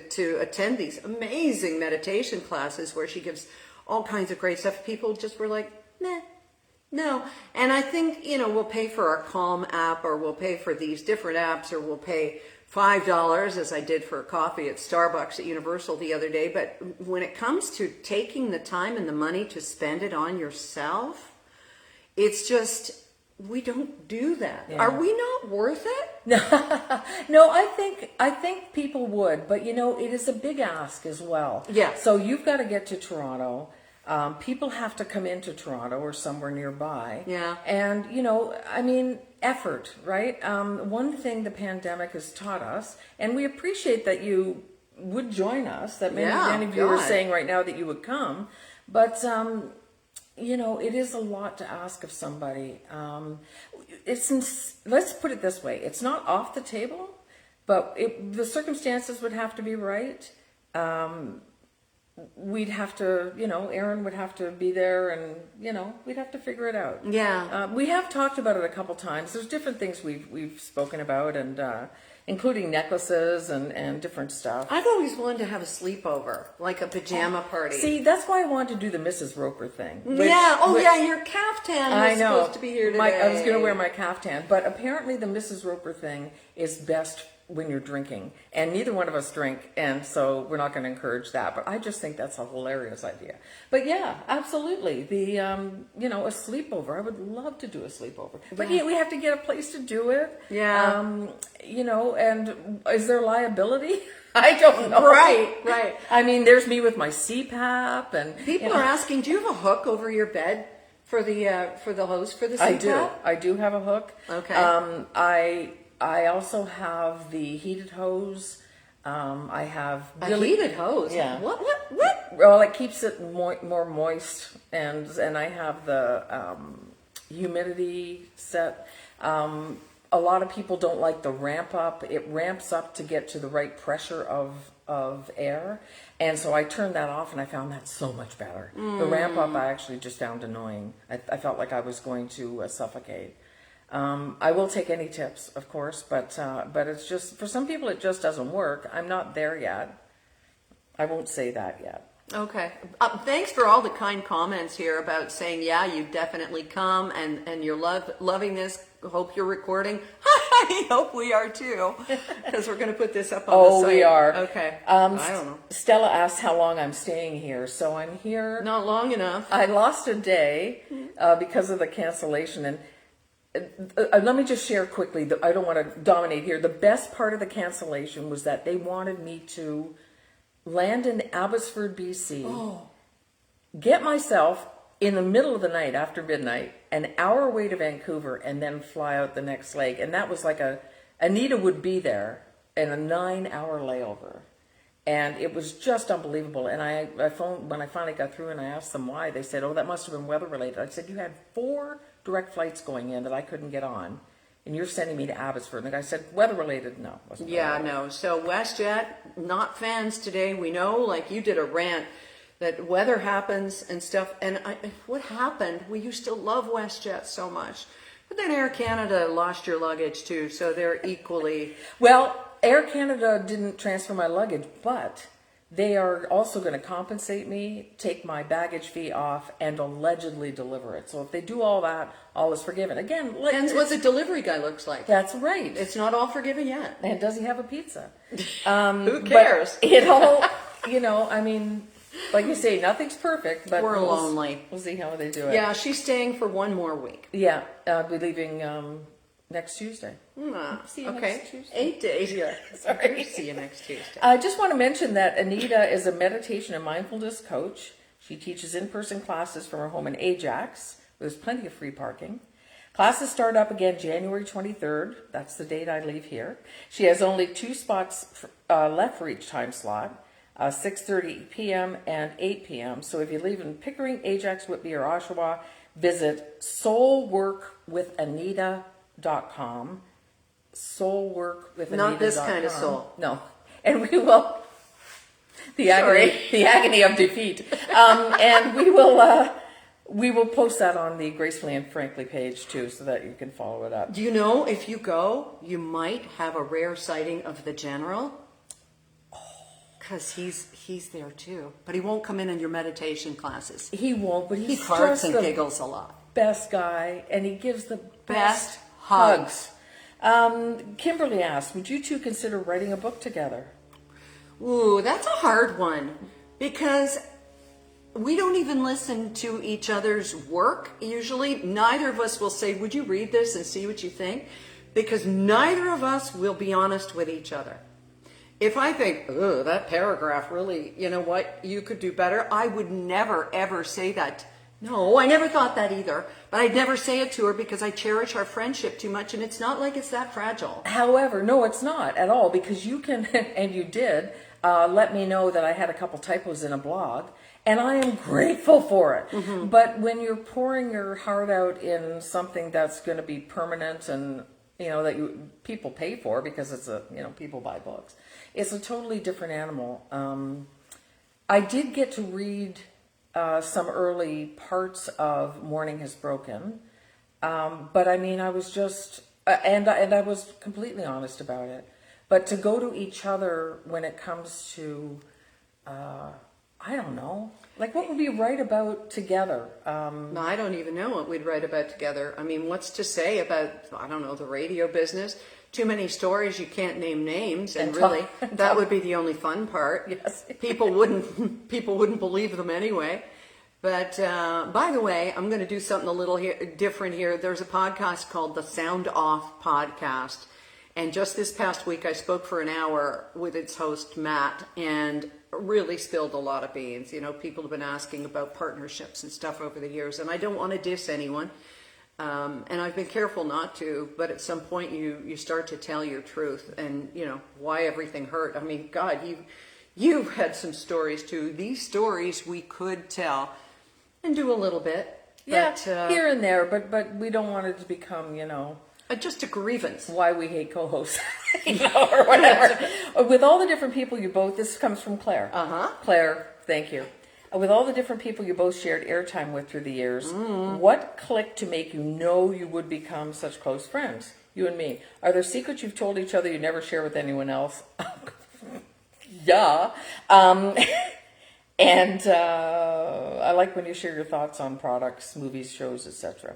Speaker 1: to attend these amazing meditation classes where she gives all kinds of great stuff, people just were like, nah, no. And I think, you know, we'll pay for our Calm app, or we'll pay for these different apps, or we'll pay $5 as I did for a coffee at Starbucks at Universal the other day. But when it comes to taking the time and the money to spend it on yourself, it's just, we don't do that.
Speaker 2: Yeah.
Speaker 1: Are we not worth it?
Speaker 2: No, I think people would, but you know, it is a big ask as well.
Speaker 1: Yeah.
Speaker 2: So you've got to get to Toronto. People have to come into Toronto or somewhere nearby.
Speaker 1: Yeah.
Speaker 2: And you know, I mean, effort, right? One thing the pandemic has taught us, and we appreciate that you would join us, that many of you are saying right now that you would come, but you know, it is a lot to ask of somebody. Let's put it this way, it's not off the table, but the circumstances would have to be right. We'd have to, you know, Aaron would have to be there, and, you know, we'd have to figure it out.
Speaker 1: Yeah.
Speaker 2: We have talked about it a couple times. There's different things we've spoken about, and including necklaces and different stuff.
Speaker 1: I've always wanted to have a sleepover, like a pajama party.
Speaker 2: See, that's why I wanted to do the Mrs. Roper thing.
Speaker 1: Your caftan was
Speaker 2: I know.
Speaker 1: supposed to be here today.
Speaker 2: I was going to wear my caftan, but apparently the Mrs. Roper thing is best when you're drinking, and neither one of us drink, and so we're not going to encourage that. But I just think that's a hilarious idea. But yeah, absolutely, the you know, a sleepover. I would love to do a sleepover, but yeah, we have to get a place to do it.
Speaker 1: Yeah.
Speaker 2: You know, and is there liability? I don't know.
Speaker 1: Right.
Speaker 2: I mean, there's me with my CPAP, and
Speaker 1: People are asking, do you have a hook over your bed for the hose for the
Speaker 2: I
Speaker 1: CPAP?
Speaker 2: I do have a hook.
Speaker 1: Okay.
Speaker 2: I also have the heated hose. I have
Speaker 1: A heated hose?
Speaker 2: Yeah.
Speaker 1: What?
Speaker 2: Well, it keeps it more moist, and I have the humidity set. A lot of people don't like the ramp up. It ramps up to get to the right pressure of air, and so I turned that off, and I found that so much better. The ramp up I actually just found annoying. I felt like I was going to suffocate. I will take any tips, of course, but it's just, for some people it just doesn't work. I'm not there yet. I won't say that yet.
Speaker 1: Okay. Thanks for all the kind comments here about saying, yeah, you definitely come, and you're loving this. Hope you're recording. I hope we are too, because we're going to put this up on the
Speaker 2: Oh,
Speaker 1: site.
Speaker 2: we are.
Speaker 1: Okay. I don't know.
Speaker 2: Stella asked how long I'm staying here, so I'm here.
Speaker 1: Not long enough.
Speaker 2: I lost a day because of the cancellation, and let me just share quickly. I don't want to dominate here. The best part of the cancellation was that they wanted me to land in Abbotsford, BC, get myself in the middle of the night after midnight, an hour away to Vancouver, and then fly out the next leg. And that was like Anita would be there in a 9-hour layover. And it was just unbelievable. And I phoned, when I finally got through and I asked them why, they said, oh, that must have been weather related. I said, you had 4 direct flights going in that I couldn't get on, and you're sending me to Abbotsford. And the guy said, weather related? No. Wasn't
Speaker 1: Yeah,
Speaker 2: weather-related.
Speaker 1: no. So WestJet, not fans today. We know, like you did a rant, that weather happens and stuff. And what happened? We used to love WestJet so much. But then Air Canada lost your luggage too, so they're equally...
Speaker 2: Well, Air Canada didn't transfer my luggage, but they are also going to compensate me, take my baggage fee off, and allegedly deliver it. So if they do all that, all is forgiven. Again,
Speaker 1: Depends what the delivery guy looks like.
Speaker 2: that's right.
Speaker 1: It's not all forgiven yet.
Speaker 2: And does he have a pizza?
Speaker 1: Who cares?
Speaker 2: But it all, I mean, like you say, nothing's perfect, but
Speaker 1: We're lonely.
Speaker 2: We'll see how they do it.
Speaker 1: Yeah, she's staying for one more week.
Speaker 2: Yeah, I'll be leaving next Tuesday. See you
Speaker 1: Okay,
Speaker 2: next Tuesday.
Speaker 1: 8 days. Yeah,
Speaker 2: Sorry.
Speaker 1: See you next Tuesday.
Speaker 2: I just want to mention that Anita is a meditation and mindfulness coach. She teaches in-person classes from her home in Ajax. There's plenty of free parking. Classes start up again January 23rd. That's the date I leave here. She has only 2 spots left for each time slot, 6:30 p.m. and 8 p.m. So if you leave in Pickering, Ajax, Whitby, or Oshawa, visit soulworkwithanita.com. Soulworkwithanita.com.
Speaker 1: Not this kind of soul.
Speaker 2: No. And we will... The agony of defeat. And we will post that on the Gracefully and Frankly page too, so that you can follow it up.
Speaker 1: Do you know, if you go, you might have a rare sighting of the general? Because he's there too. But he won't come in your meditation classes.
Speaker 2: He won't, but
Speaker 1: He
Speaker 2: he's
Speaker 1: farts
Speaker 2: just
Speaker 1: and
Speaker 2: the
Speaker 1: giggles a lot.
Speaker 2: best guy, and he gives the
Speaker 1: Best
Speaker 2: best
Speaker 1: hugs.
Speaker 2: Kimberly asked, would you two consider writing a book together?
Speaker 1: Ooh, that's a hard one. Because we don't even listen to each other's work, usually. Neither of us will say, would you read this and see what you think? Because neither of us will be honest with each other. If I think, oh, that paragraph really, you know what, you could do better, I would never, ever say that. No, I never thought that either. But I'd never say it to her because I cherish our friendship too much, and it's not like it's that fragile.
Speaker 2: However, no, it's not at all, because you can, and you did, let me know that I had a couple typos in a blog, and I am grateful for it. Mm-hmm. But when you're pouring your heart out in something that's going to be permanent and, that people pay for because it's people buy books, it's a totally different animal. I did get to read some early parts of Morning Has Broken, but I mean, I was just, and I was completely honest about it. But to go to each other when it comes to, I don't know, like what would we write about together?
Speaker 1: No, I don't even know what we'd write about together. I mean, what's to say about, I don't know, the radio business? Too many stories, you can't name names, and really, that would be the only fun part.
Speaker 2: Yes.
Speaker 1: People wouldn't believe them anyway. But by the way, I'm going to do something a little different here. There's a podcast called the Sound Off Podcast. And just this past week, I spoke for an hour with its host, Matt, and really spilled a lot of beans. People have been asking about partnerships and stuff over the years, and I don't want to diss anyone. And I've been careful not to, but at some point you start to tell your truth and, why everything hurt. I mean, God, you've had some stories too. These stories we could tell and do a little bit.
Speaker 2: Yeah,
Speaker 1: but,
Speaker 2: here and there, but we don't want it to become,
Speaker 1: just a grievance.
Speaker 2: why we hate co-hosts, or whatever. With all the different people this comes from Claire. Claire, thank you. With all the different people you both shared airtime with through the years, what clicked to make you know you would become such close friends? You and me. Are there secrets you've told each other you never share with anyone else? Yeah. And I like when you share your thoughts on products, movies, shows, etc.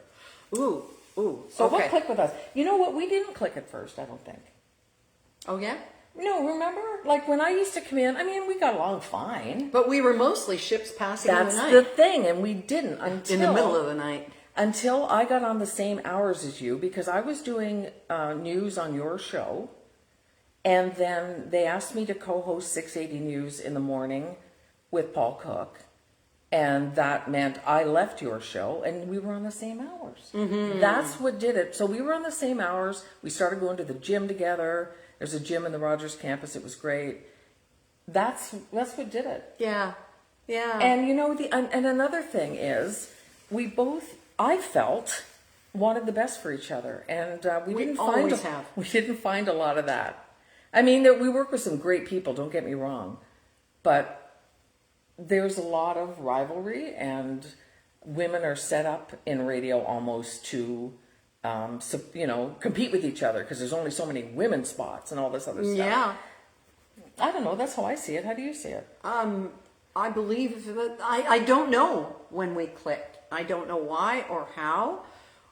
Speaker 1: Ooh, Ooh,
Speaker 2: So
Speaker 1: okay.
Speaker 2: what clicked with us? You know what? We didn't click at first, I don't think.
Speaker 1: Oh, yeah?
Speaker 2: No, remember? Like when I used to come in, I mean, we got along fine.
Speaker 1: But we were mostly ships passing in
Speaker 2: That's
Speaker 1: the night.
Speaker 2: the thing, and we didn't until
Speaker 1: In the middle of the night.
Speaker 2: until I got on the same hours as you, because I was doing news on your show, and then they asked me to co-host 680 News in the morning with Paul Cook, and that meant I left your show, and we were on the same hours. Mm-hmm. That's what did it. So we were on the same hours. We started going to the gym together. There's a gym in the Rogers campus. It was great. That's what did it.
Speaker 1: Yeah. Yeah.
Speaker 2: And you know, and another thing is, we both, I felt, wanted the best for each other, and we didn't
Speaker 1: always have.
Speaker 2: We didn't find a lot of that. I mean, we work with some great people. Don't get me wrong, but there's a lot of rivalry, and women are set up in radio almost to, compete with each other because there's only so many women spots and all this other stuff.
Speaker 1: Yeah.
Speaker 2: I don't know. That's how I see it. How do you see it?
Speaker 1: I believe that I don't know when we clicked. I don't know why or how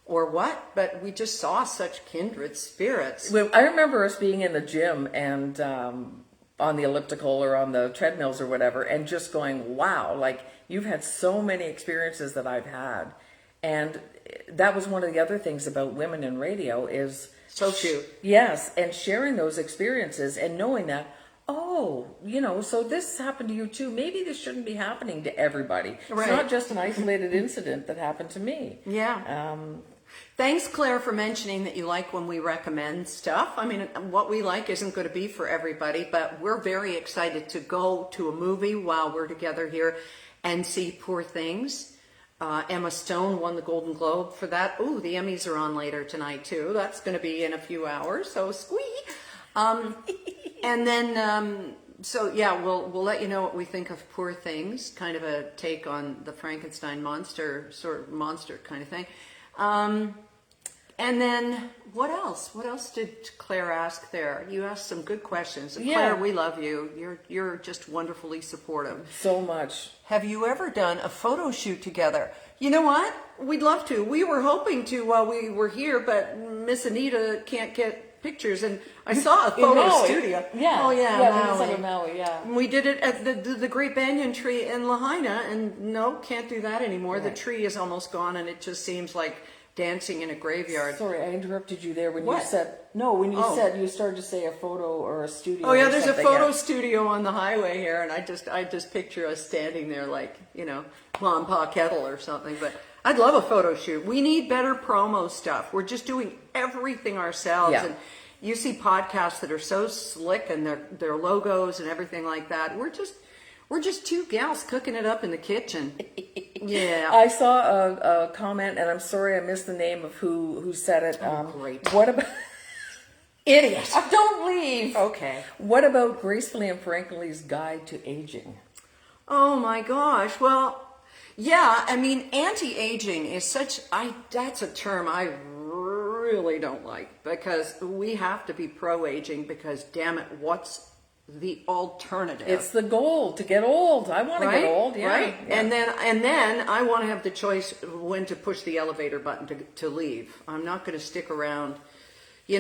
Speaker 1: or what, but we just saw such kindred spirits.
Speaker 2: Well, I remember us being in the gym and on the elliptical or on the treadmills or whatever, and just going, wow, like you've had so many experiences that I've had. And that was one of the other things about women in radio is...
Speaker 1: So cute.
Speaker 2: Yes, and sharing those experiences and knowing that, oh, so this happened to you too. Maybe this shouldn't be happening to everybody.
Speaker 1: Right.
Speaker 2: It's not just an isolated incident that happened to me.
Speaker 1: Yeah. Thanks, Claire, for mentioning that you like when we recommend stuff. I mean, what we like isn't going to be for everybody, but we're very excited to go to a movie while we're together here and see Poor Things. Emma Stone won the Golden Globe for that. Ooh, the Emmys are on later tonight, too. That's going to be in a few hours, so squee. And then, we'll let you know what we think of Poor Things, kind of a take on the Frankenstein monster, sort of monster kind of thing. And then what else? What else did Claire ask there? You asked some good questions.
Speaker 2: Yeah.
Speaker 1: Claire, we love you. You're just wonderfully supportive.
Speaker 2: So much.
Speaker 1: Have you ever done a photo shoot together? You know what? We'd love to. We were hoping to while we were here, but Miss Anita can't get pictures, and I saw a photo
Speaker 2: Maui.
Speaker 1: studio.
Speaker 2: Yeah.
Speaker 1: Oh yeah,
Speaker 2: Yeah,
Speaker 1: Maui.
Speaker 2: we saw Maui, yeah.
Speaker 1: We did it at the Great Banyan Tree in Lahaina, and no, can't do that anymore.
Speaker 2: Right.
Speaker 1: The tree is almost gone, and it just seems like dancing in a graveyard.
Speaker 2: Sorry, I interrupted you there when
Speaker 1: What?
Speaker 2: you said, no, when you
Speaker 1: Oh.
Speaker 2: said, you started to say a photo or a studio.
Speaker 1: Oh yeah,
Speaker 2: or
Speaker 1: there's a
Speaker 2: something,
Speaker 1: photo
Speaker 2: yeah.
Speaker 1: studio on the highway here, and I just picture us standing there like, Mom, Pa Kettle or something. But I'd love a photo shoot. We need better promo stuff. We're just doing everything ourselves.
Speaker 2: Yeah.
Speaker 1: And you see podcasts that are so slick and their logos and everything like that. We're just two gals cooking it up in the kitchen. Yeah.
Speaker 2: I saw a comment, and I'm sorry I missed the name of who said it.
Speaker 1: Great.
Speaker 2: What about...
Speaker 1: Idiot.
Speaker 2: Don't leave.
Speaker 1: Okay.
Speaker 2: What about Gracefully and Frankly's Guide to Aging?
Speaker 1: Oh my gosh. Well, yeah, I mean, anti-aging is that's a term I really don't like, because we have to be pro-aging, because damn it, what's the alternative?
Speaker 2: It's the goal to get old. I want to get old. Yeah.
Speaker 1: Right.
Speaker 2: Yeah.
Speaker 1: And then I want to have the choice when to push the elevator button to leave. I'm not going to stick around. We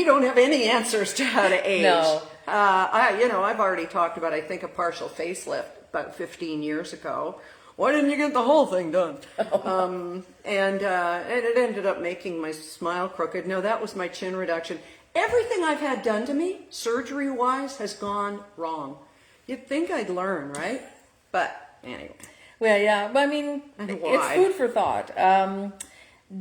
Speaker 1: don't have any answers to how to age.
Speaker 2: No.
Speaker 1: I've already talked about, I think, a partial facelift about 15 years ago. Why didn't you get the whole thing done? And it ended up making my smile crooked. No, that was my chin reduction. Everything I've had done to me, surgery-wise, has gone wrong. You'd think I'd learn, right? But anyway.
Speaker 2: Well, yeah. But I mean,
Speaker 1: And
Speaker 2: it's
Speaker 1: why?
Speaker 2: food for thought.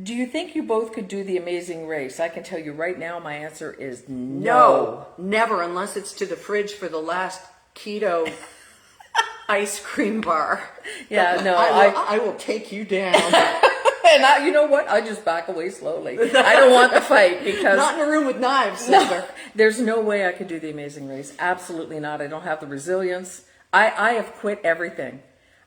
Speaker 2: Do you think you both could do The Amazing Race? I can tell you right now, my answer is no.
Speaker 1: Never, unless it's to the fridge for the last keto ice cream bar.
Speaker 2: Yeah, no,
Speaker 1: I will take you down.
Speaker 2: And you know what? I just back away slowly. I don't want the fight because
Speaker 1: Not in a room with knives, sister.
Speaker 2: there's no way I could do The Amazing Race. Absolutely not. I don't have the resilience. I have quit everything.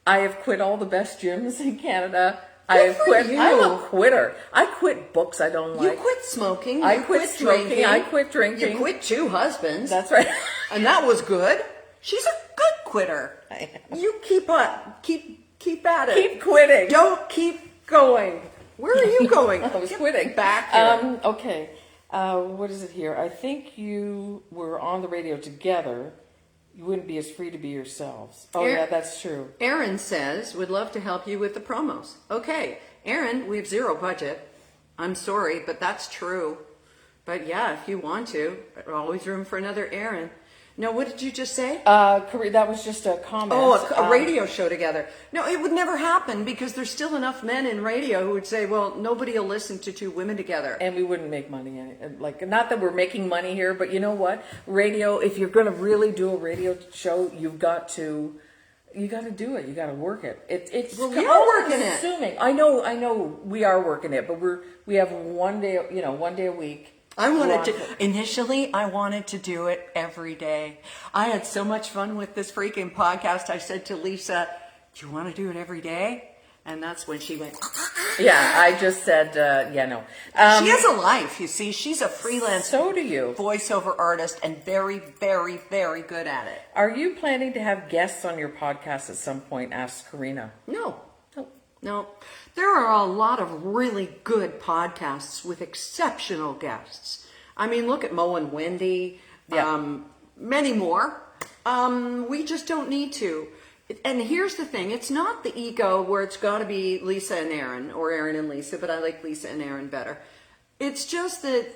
Speaker 2: I have quit all the best gyms in Canada. I have
Speaker 1: for
Speaker 2: quit.
Speaker 1: you.
Speaker 2: I'm a quitter. I quit books I don't like.
Speaker 1: You quit smoking.
Speaker 2: I
Speaker 1: you
Speaker 2: quit smoking,
Speaker 1: drinking.
Speaker 2: I quit drinking.
Speaker 1: You quit 2 husbands.
Speaker 2: That's right.
Speaker 1: And that was good. She's a good quitter.
Speaker 2: I am.
Speaker 1: You keep keep at it.
Speaker 2: Keep quitting.
Speaker 1: Don't keep going. Where are you going?
Speaker 2: I was quitting.
Speaker 1: Back here.
Speaker 2: Okay. What is it here? I think you were on the radio together. You wouldn't be as free to be yourselves. Oh, yeah, that's true.
Speaker 1: Aaron says, would love to help you with the promos. Okay, Aaron, we have zero budget. I'm sorry, but that's true. But yeah, if you want to, always room for another Aaron. No, what did you just say?
Speaker 2: That was just a comment.
Speaker 1: Oh, a radio show together. No, it would never happen because there's still enough men in radio who would say, well, nobody will listen to two women together.
Speaker 2: And we wouldn't make money. Like, not that we're making money here, but you know what? Radio, if you're going to really do a radio show, you got to do it. You got to work it. It's
Speaker 1: Well, we are working it.
Speaker 2: Assuming. I know we are working it, but we have one day a week.
Speaker 1: Initially, I wanted to do it every day. I had so much fun with this freaking podcast. I said to Lisa, do you want to do it every day? And that's when she went,
Speaker 2: Yeah, I just said, no.
Speaker 1: she has a life, you see. She's a freelance
Speaker 2: So do you.
Speaker 1: voiceover artist and very, very, very good at it.
Speaker 2: Are you planning to have guests on your podcast at some point? Asked Karina.
Speaker 1: No. There are a lot of really good podcasts with exceptional guests. I mean, look at Mo and Wendy, many more. We just don't need to. And here's the thing, it's not the ego where it's got to be Lisa and Aaron, or Aaron and Lisa, but I like Lisa and Aaron better. It's just that,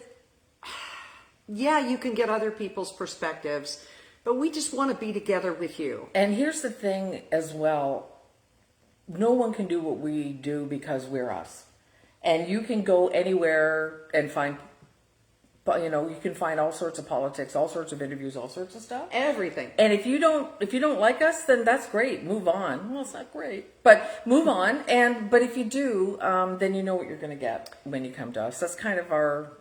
Speaker 1: yeah, you can get other people's perspectives, but we just want to be together with you.
Speaker 2: And here's the thing as well. No one can do what we do because we're us. And you can go anywhere and find, you can find all sorts of politics, all sorts of interviews, all sorts of stuff.
Speaker 1: Everything.
Speaker 2: And if you don't like us, then that's great. Move on. Well, it's not great, but move on. But if you do, then you know what you're going to get when you come to us. That's kind of our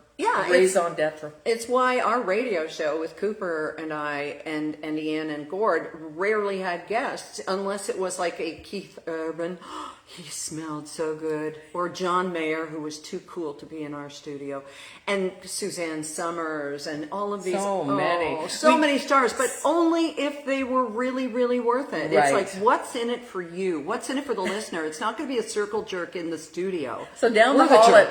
Speaker 2: raison d'etre.
Speaker 1: It's why our radio show with Cooper and I and Ian and Gord rarely had guests unless it was like a Keith Urban, he smelled so good, or John Mayer, who was too cool to be in our studio, and Suzanne Summers and all of these.
Speaker 2: So
Speaker 1: many stars, but only if they were really, really worth it.
Speaker 2: Right.
Speaker 1: It's like, what's in it for you? What's in it for the listener? It's not going to be a circle jerk in the studio.
Speaker 2: So down the hall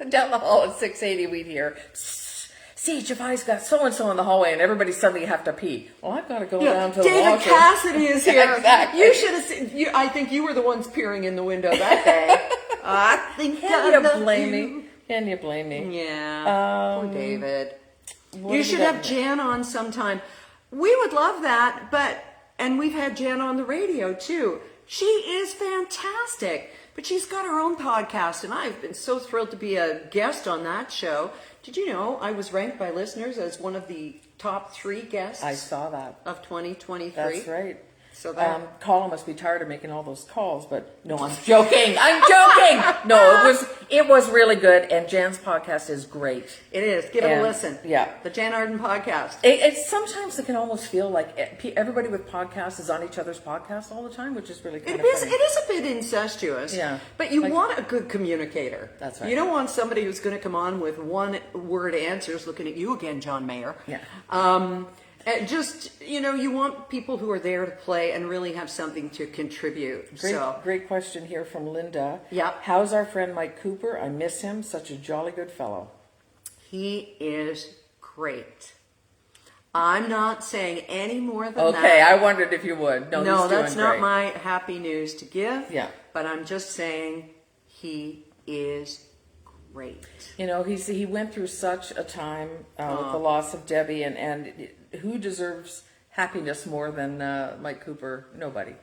Speaker 2: down the hall at 680, we'd hear, see, Javai's got so-and-so in the hallway, and everybody suddenly have to pee. Well, I've got to go down to the
Speaker 1: David
Speaker 2: washroom.
Speaker 1: Cassidy is here.
Speaker 2: Exactly.
Speaker 1: You should have seen. I think you were the ones peering in the window that day. I think.
Speaker 2: Can you blame me? Can you blame me?
Speaker 1: Yeah. Poor David. You should have Jan on sometime. We would love that, and we've had Jan on the radio too. She is fantastic. But she's got her own podcast, and I've been so thrilled to be a guest on that show. Did you know I was ranked by listeners as one of the top 3 guests?
Speaker 2: I saw that.
Speaker 1: Of 2023.
Speaker 2: That's right.
Speaker 1: So that
Speaker 2: Colin must be tired of making all those calls, but no, I'm joking. I'm joking. No, it was really good, and Jan's podcast is great.
Speaker 1: It is. Give it a listen.
Speaker 2: Yeah,
Speaker 1: the Jan Arden podcast.
Speaker 2: Sometimes it can almost feel like everybody with podcasts is on each other's podcast all the time, which is really kind of funny.
Speaker 1: It is a bit incestuous.
Speaker 2: Yeah,
Speaker 1: but you want a good communicator.
Speaker 2: That's right.
Speaker 1: You don't want somebody who's going to come on with one-word answers. Looking at you again, John Mayer.
Speaker 2: Yeah.
Speaker 1: You want people who are there to play and really have something to contribute.
Speaker 2: Great question here from Linda.
Speaker 1: Yeah.
Speaker 2: How's our friend Mike Cooper? I miss him. Such a jolly good fellow.
Speaker 1: He is great. I'm not saying any more than that.
Speaker 2: Okay, I wondered if you would. No,
Speaker 1: that's not
Speaker 2: great.
Speaker 1: my happy news to give.
Speaker 2: Yeah.
Speaker 1: But I'm just saying he is great.
Speaker 2: He went through such a time with the loss of Debbie, and who deserves happiness more than Mike Cooper? Nobody.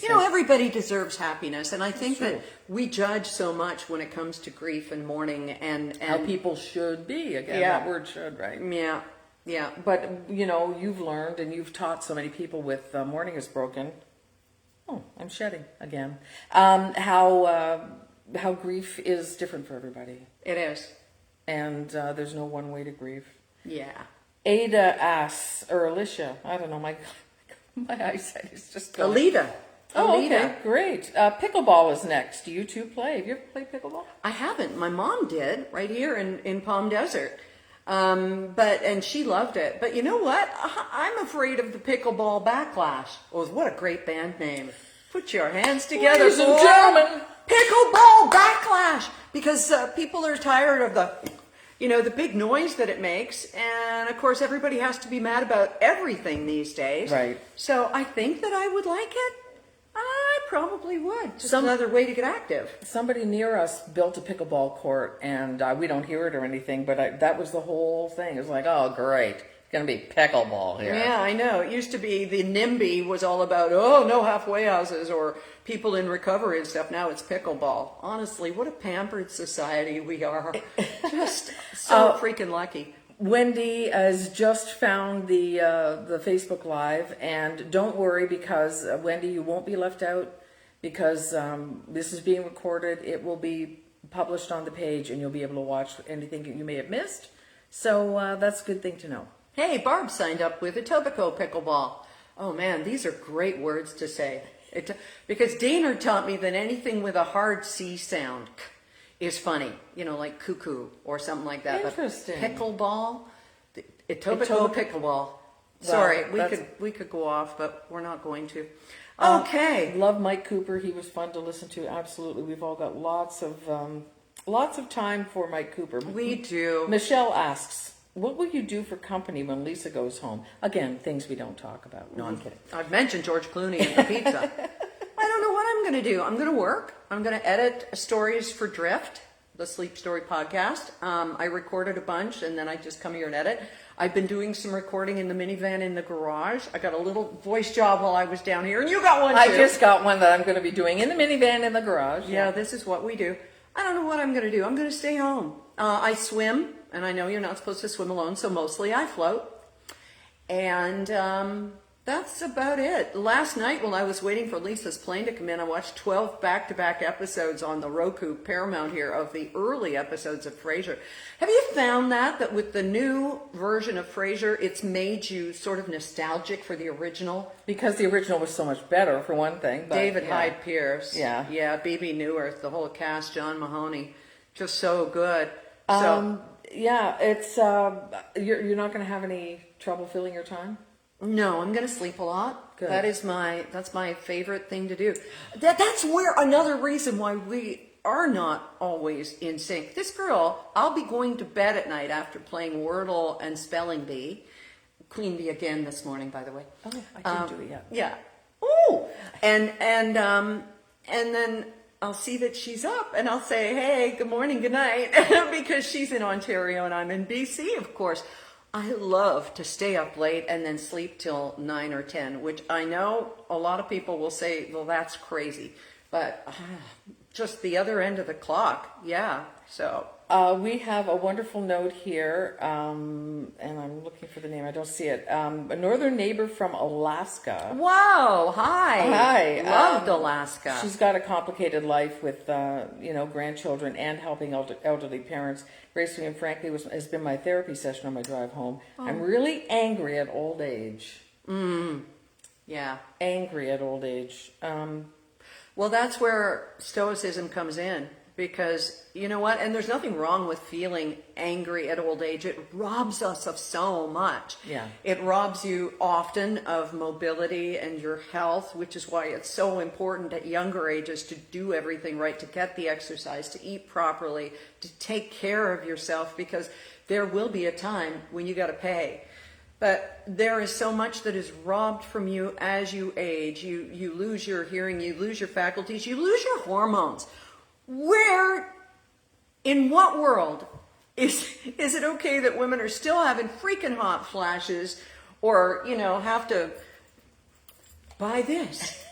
Speaker 1: Everybody deserves happiness, and I think that we judge so much when it comes to grief and mourning and
Speaker 2: how people should be. Again, that word should, right?
Speaker 1: Yeah.
Speaker 2: But you've learned and you've taught so many people with Mourning is Broken. Oh, I'm shedding again. How grief is different for everybody.
Speaker 1: It is.
Speaker 2: And there's no one way to grieve.
Speaker 1: Yeah.
Speaker 2: Ada asks, or Alicia, I don't know, my eyesight is just going.
Speaker 1: Alita.
Speaker 2: Oh, okay, great. Pickleball is next. Do you two play? Have you ever played pickleball?
Speaker 1: I haven't. My mom did, right here in Palm Desert. And she loved it. But you know what? I'm afraid of the pickleball backlash. Oh, what a great band name. Put your hands together,
Speaker 2: Ladies and
Speaker 1: for
Speaker 2: gentlemen.
Speaker 1: Pickleball Backlash, because people are tired of the big noise that it makes, and of course everybody has to be mad about everything these days.
Speaker 2: Right.
Speaker 1: So I think that I would like it. I probably would. Just
Speaker 2: Some-
Speaker 1: another way to get active.
Speaker 2: Somebody near us built a pickleball court, and we don't hear it or anything, but that was the whole thing. It was like, oh, great. It's going to be pickleball here.
Speaker 1: Yeah, I know. It used to be the NIMBY was all about, oh, no halfway houses or people in recovery and stuff. Now it's pickleball. Honestly, what a pampered society we are. Just so freaking lucky.
Speaker 2: Wendy has just found the Facebook Live, and don't worry, because Wendy, you won't be left out, because this is being recorded. It will be published on the page, and you'll be able to watch anything you may have missed. So that's a good thing to know.
Speaker 1: Hey, Barb signed up with Etobicoke Pickleball. Oh man, these are great words to say. Because Daner taught me that anything with a hard C sound is funny, like cuckoo or something like that.
Speaker 2: Interesting.
Speaker 1: But pickleball, Etobicoke Pickleball. Sorry, we could go off, but we're not going to. Okay.
Speaker 2: Love Mike Cooper. He was fun to listen to. Absolutely. We've all got lots of time for Mike Cooper.
Speaker 1: We do.
Speaker 2: Michelle asks, what will you do for company when Lisa goes home? Again, things we don't talk about. No, I'm kidding.
Speaker 1: I've mentioned George Clooney and the pizza. I don't know what I'm going to do. I'm going to work. I'm going to edit stories for Drift, the Sleep Story podcast. I recorded a bunch, and then I just come here and edit. I've been doing some recording in the minivan in the garage. I got a little voice job while I was down here, and you got one too.
Speaker 2: I just got one that I'm going to be doing in the minivan in the garage.
Speaker 1: Yeah, this is what we do. I don't know what I'm going to do. I'm going to stay home. I swim, and I know you're not supposed to swim alone, so mostly I float. And that's about it. Last night, while I was waiting for Lisa's plane to come in, I watched 12 back-to-back episodes on the Roku Paramount here of the early episodes of Frasier. Have you found that with the new version of Frasier, it's made you sort of nostalgic for the original?
Speaker 2: Because the original was so much better, for one thing. But
Speaker 1: David Hyde Pierce.
Speaker 2: Yeah.
Speaker 1: Yeah, BB Newirth, the whole cast, John Mahoney. Just so good. So,
Speaker 2: yeah, it's you're not going to have any trouble filling your time?
Speaker 1: no, I'm going to sleep a lot.
Speaker 2: Good.
Speaker 1: That's my favorite thing to do. That's where another reason why we are not always in sync. This girl, I'll be going to bed at night after playing Wordle and Spelling Bee. Queen Bee again this morning, by the way.
Speaker 2: Oh, I didn't do it yet.
Speaker 1: Yeah. Ooh. And then I'll see that she's up, and I'll say, hey, good morning, good night, because she's in Ontario and I'm in BC, of course. I love to stay up late and then sleep till 9 or 10, which I know a lot of people will say, well, that's crazy. But just the other end of the clock, yeah. So
Speaker 2: We have a wonderful note here, and I'm looking for the name. I don't see it. A northern neighbor from Alaska.
Speaker 1: wow, hi.
Speaker 2: Hi.
Speaker 1: Loved Alaska.
Speaker 2: She's got a complicated life with, grandchildren and helping elderly parents. Gracefully and frankly has been my therapy session on my drive home. I'm really angry at old age.
Speaker 1: Yeah.
Speaker 2: Angry at old age.
Speaker 1: Well, that's where Stoicism comes in, because you know what? And there's nothing wrong with feeling angry at old age. It robs us of so much.
Speaker 2: Yeah.
Speaker 1: It robs you often of mobility and your health, which is why it's so important at younger ages to do everything right, to get the exercise, to eat properly, to take care of yourself, because there will be a time when you got to pay. But there is so much that is robbed from you as you age. You lose your hearing, you lose your faculties, you lose your hormones. In what world is it okay that women are still having freaking hot flashes, or, have to buy this?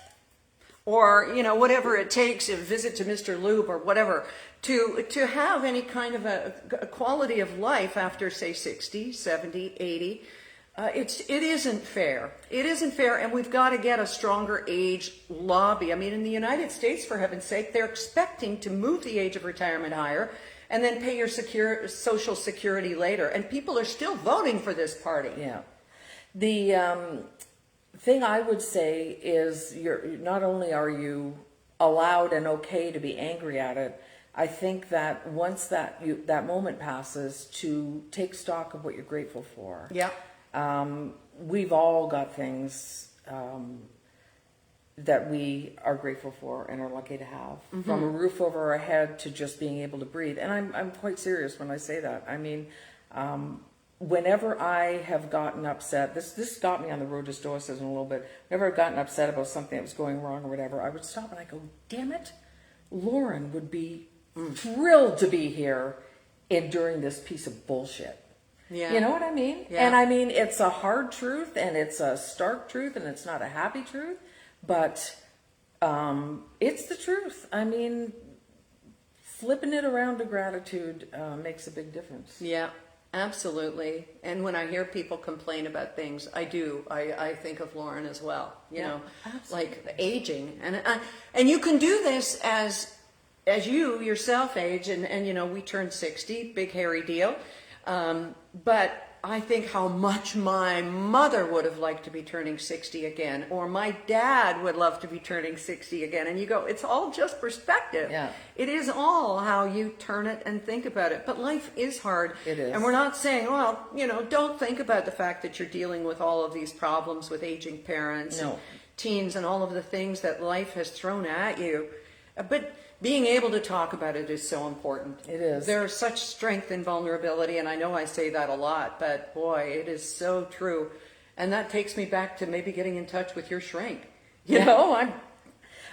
Speaker 1: Or, whatever it takes, a visit to Mr. Lube or whatever, to have any kind of a quality of life after, say, 60, 70, 80. It isn't fair. It isn't fair, and we've got to get a stronger age lobby. I mean, in the United States, for heaven's sake, they're expecting to move the age of retirement higher and then pay your Social Security later. And people are still voting for this party.
Speaker 2: Yeah. The thing I would say is not only are you allowed and okay to be angry at it, I think that once that moment passes, to take stock of what you're grateful for.
Speaker 1: Yeah.
Speaker 2: We've all got things that we are grateful for and are lucky to have, from a roof over our head to just being able to breathe. And I'm quite serious when I say that. I mean, whenever I have gotten upset, this got me on the road to stoicism a little bit. Whenever I've gotten upset about something that was going wrong or whatever, I would stop and I go, damn it, Lauren would be thrilled to be here during this piece of bullshit.
Speaker 1: Yeah.
Speaker 2: You know what I mean?
Speaker 1: Yeah.
Speaker 2: And I mean, it's a hard truth and it's a stark truth and it's not a happy truth, but it's the truth. I mean, flipping it around to gratitude makes a big difference.
Speaker 1: Yeah, absolutely. And when I hear people complain about things, I think of Lauren as well. You know,
Speaker 2: absolutely.
Speaker 1: like aging, and you can do this as you yourself age, and you know, we turned 60, big hairy deal. But I think how much my mother would have liked to be turning 60 again, or my dad would love to be turning 60 again. And you go, it's all just perspective.
Speaker 2: Yeah.
Speaker 1: It is all how you turn it and think about it. But life is hard.
Speaker 2: It is.
Speaker 1: And we're not saying, well, you know, don't think about the fact that you're dealing with all of these problems with aging parents
Speaker 2: No.
Speaker 1: and teens and all of the things that life has thrown at you. But being able to talk about it is so important.
Speaker 2: It is.
Speaker 1: There's such strength in vulnerability, and I know I say that a lot, but boy, it is so true. And that takes me back to maybe getting in touch with your shrink. You know,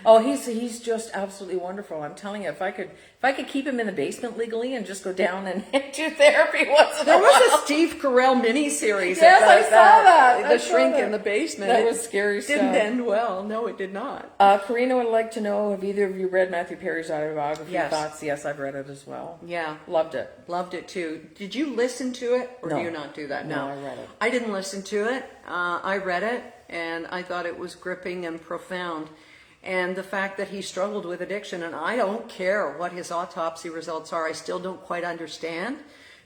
Speaker 2: He's just absolutely wonderful. I'm telling you, if I could keep him in the basement legally and just go down and do therapy once in a
Speaker 1: there
Speaker 2: while.
Speaker 1: was a Steve Carell miniseries.
Speaker 2: Yes, I saw that.
Speaker 1: The
Speaker 2: I saw
Speaker 1: shrink
Speaker 2: that.
Speaker 1: in the basement.
Speaker 2: That
Speaker 1: It
Speaker 2: was scary stuff.
Speaker 1: Didn't end well. No, it did not.
Speaker 2: Karina would like to know, have either of you read Matthew Perry's autobiography?
Speaker 1: Yes.
Speaker 2: Thoughts? Yes, I've read it as well.
Speaker 1: Yeah.
Speaker 2: Loved it.
Speaker 1: Loved it too. Did you listen to it, or
Speaker 2: No.
Speaker 1: do you not do that?
Speaker 2: No, I read it.
Speaker 1: I didn't listen to it. I read it, and I thought it was gripping and profound. And the fact that he struggled with addiction, and I don't care what his autopsy results are, I still don't quite understand,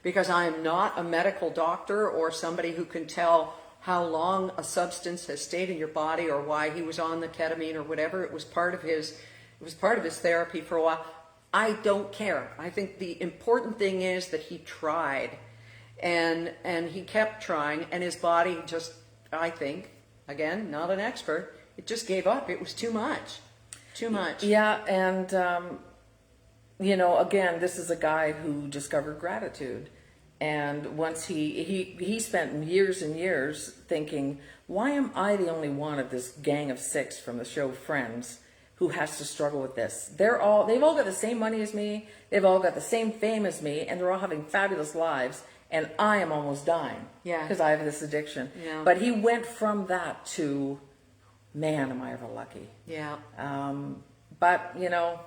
Speaker 1: because I am not a medical doctor or somebody who can tell how long a substance has stayed in your body or why he was on the ketamine or whatever. It was part of his therapy for a while. I don't care. I think the important thing is that he tried, and he kept trying, and his body just, I think, again, not an expert, it just gave up. It was too much. Too much.
Speaker 2: Yeah, and you know, again, this is a guy who discovered gratitude, and once he spent years and years thinking, why am I the only one of this gang of 6 from the show Friends who has to struggle with this? They've all got the same money as me, they've all got the same fame as me, and they're all having fabulous lives, and I am almost dying.
Speaker 1: Yeah.
Speaker 2: Because I have this addiction.
Speaker 1: Yeah.
Speaker 2: But he went from that to, man, am I ever lucky.
Speaker 1: Yeah.
Speaker 2: But, you know,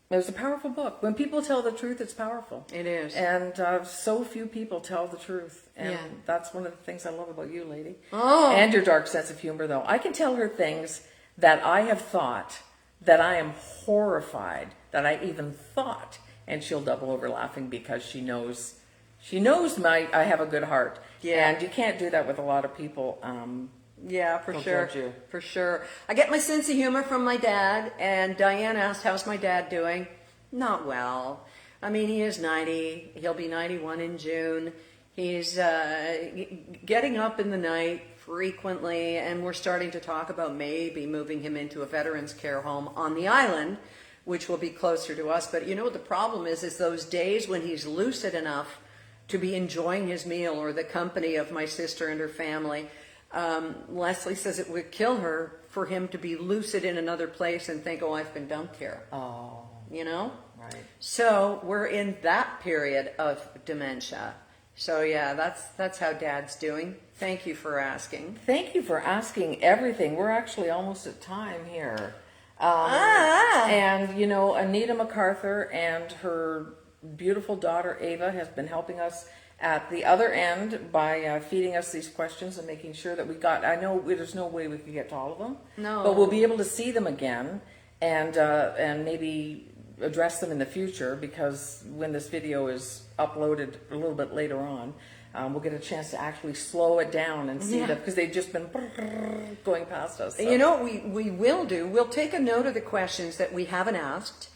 Speaker 2: it was a powerful book. When people tell the truth, it's powerful.
Speaker 1: It is.
Speaker 2: And so few people tell the truth. And
Speaker 1: Yeah.
Speaker 2: that's one of the things I love about you, lady.
Speaker 1: Oh.
Speaker 2: And your dark sense of humor, though. I can tell her things that I have thought, that I am horrified, that I even thought. And she'll double over laughing because she knows I have a good heart.
Speaker 1: Yeah.
Speaker 2: And you can't do that with a lot of people.
Speaker 1: Yeah, for
Speaker 2: They'll
Speaker 1: sure.
Speaker 2: judge you.
Speaker 1: For sure. I get my sense of humor from my dad, and Diane asked, how's my dad doing? Not well. I mean, he is 90. He'll be 91 in June. He's getting up in the night frequently, and we're starting to talk about maybe moving him into a veterans care home on the island, which will be closer to us. But you know what the problem is those days when he's lucid enough to be enjoying his meal or the company of my sister and her family. Leslie says it would kill her for him to be lucid in another place and think, oh, I've been dumped here.
Speaker 2: Oh,
Speaker 1: You know?
Speaker 2: right.
Speaker 1: So we're in that period of dementia. So yeah, that's how Dad's doing. Thank you for asking.
Speaker 2: Thank you for asking everything. We're actually almost at time here. And, you know, Anita MacArthur and her beautiful daughter Ava has been helping us at the other end by feeding us these questions and making sure that we got, I know there's no way we could get to all of them.
Speaker 1: No.
Speaker 2: But we'll be able to see them again and maybe address them in the future, because when this video is uploaded a little bit later on, we'll get a chance to actually slow it down and see them, because they've just been going past us. So.
Speaker 1: You know what we will do? We'll take a note of the questions that we haven't asked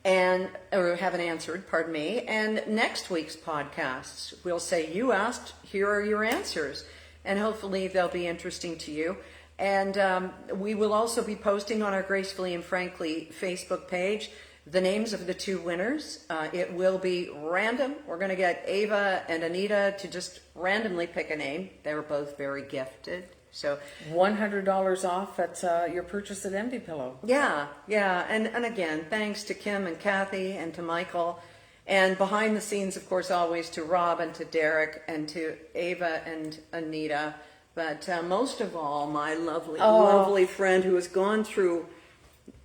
Speaker 1: or haven't answered, pardon me, and next week's podcasts, we'll say, you asked, here are your answers, and hopefully they'll be interesting to you. And we will also be posting on our Gracefully and Frankly Facebook page the names of the 2 winners. It will be random. We're going to get Ava and Anita to just randomly pick a name. They're both very gifted. So
Speaker 2: $100 off at your purchase at Envy Pillow.
Speaker 1: yeah. And again, thanks to Kim and Kathy and to Michael. And behind the scenes, of course, always to Rob and to Derek and to Ava and Anita. But most of all, my lovely friend who has gone through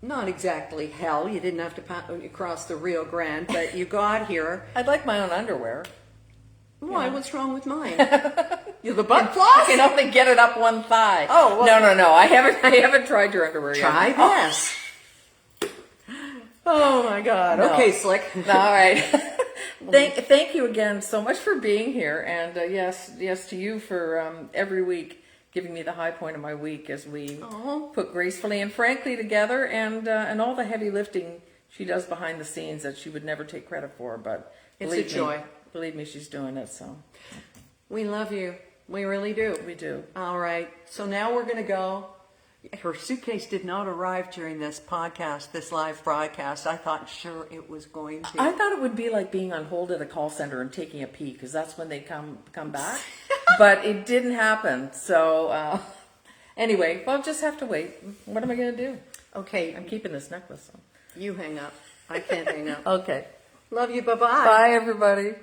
Speaker 1: not exactly hell. You didn't have to cross the Rio Grande, but you got here.
Speaker 2: I'd like my own underwear.
Speaker 1: Why? What's wrong with mine? You the butt floss?
Speaker 2: You can only get it up one thigh.
Speaker 1: Oh, well,
Speaker 2: no. I haven't tried your underwear yet.
Speaker 1: Try this. Oh my God.
Speaker 2: No.
Speaker 1: Okay, Slick.
Speaker 2: All right. Thank you again so much for being here, and yes to you for every week giving me the high point of my week as we put Gracefully and Frankly together, and all the heavy lifting she does behind the scenes that she would never take credit for, but
Speaker 1: It's a joy.
Speaker 2: Believe me, she's doing it. So
Speaker 1: We love you. We really do.
Speaker 2: we do.
Speaker 1: All right. So now we're going to go. Her suitcase did not arrive during this podcast, this live broadcast. I thought sure it was going to.
Speaker 2: I thought it would be like being on hold at a call center and taking a pee, because that's when they come back. But it didn't happen. So anyway, well, just have to wait. What am I going to do?
Speaker 1: Okay.
Speaker 2: I'm keeping this necklace. So.
Speaker 1: You hang up. I can't hang up.
Speaker 2: Okay.
Speaker 1: Love you. Bye-bye.
Speaker 2: Bye, everybody.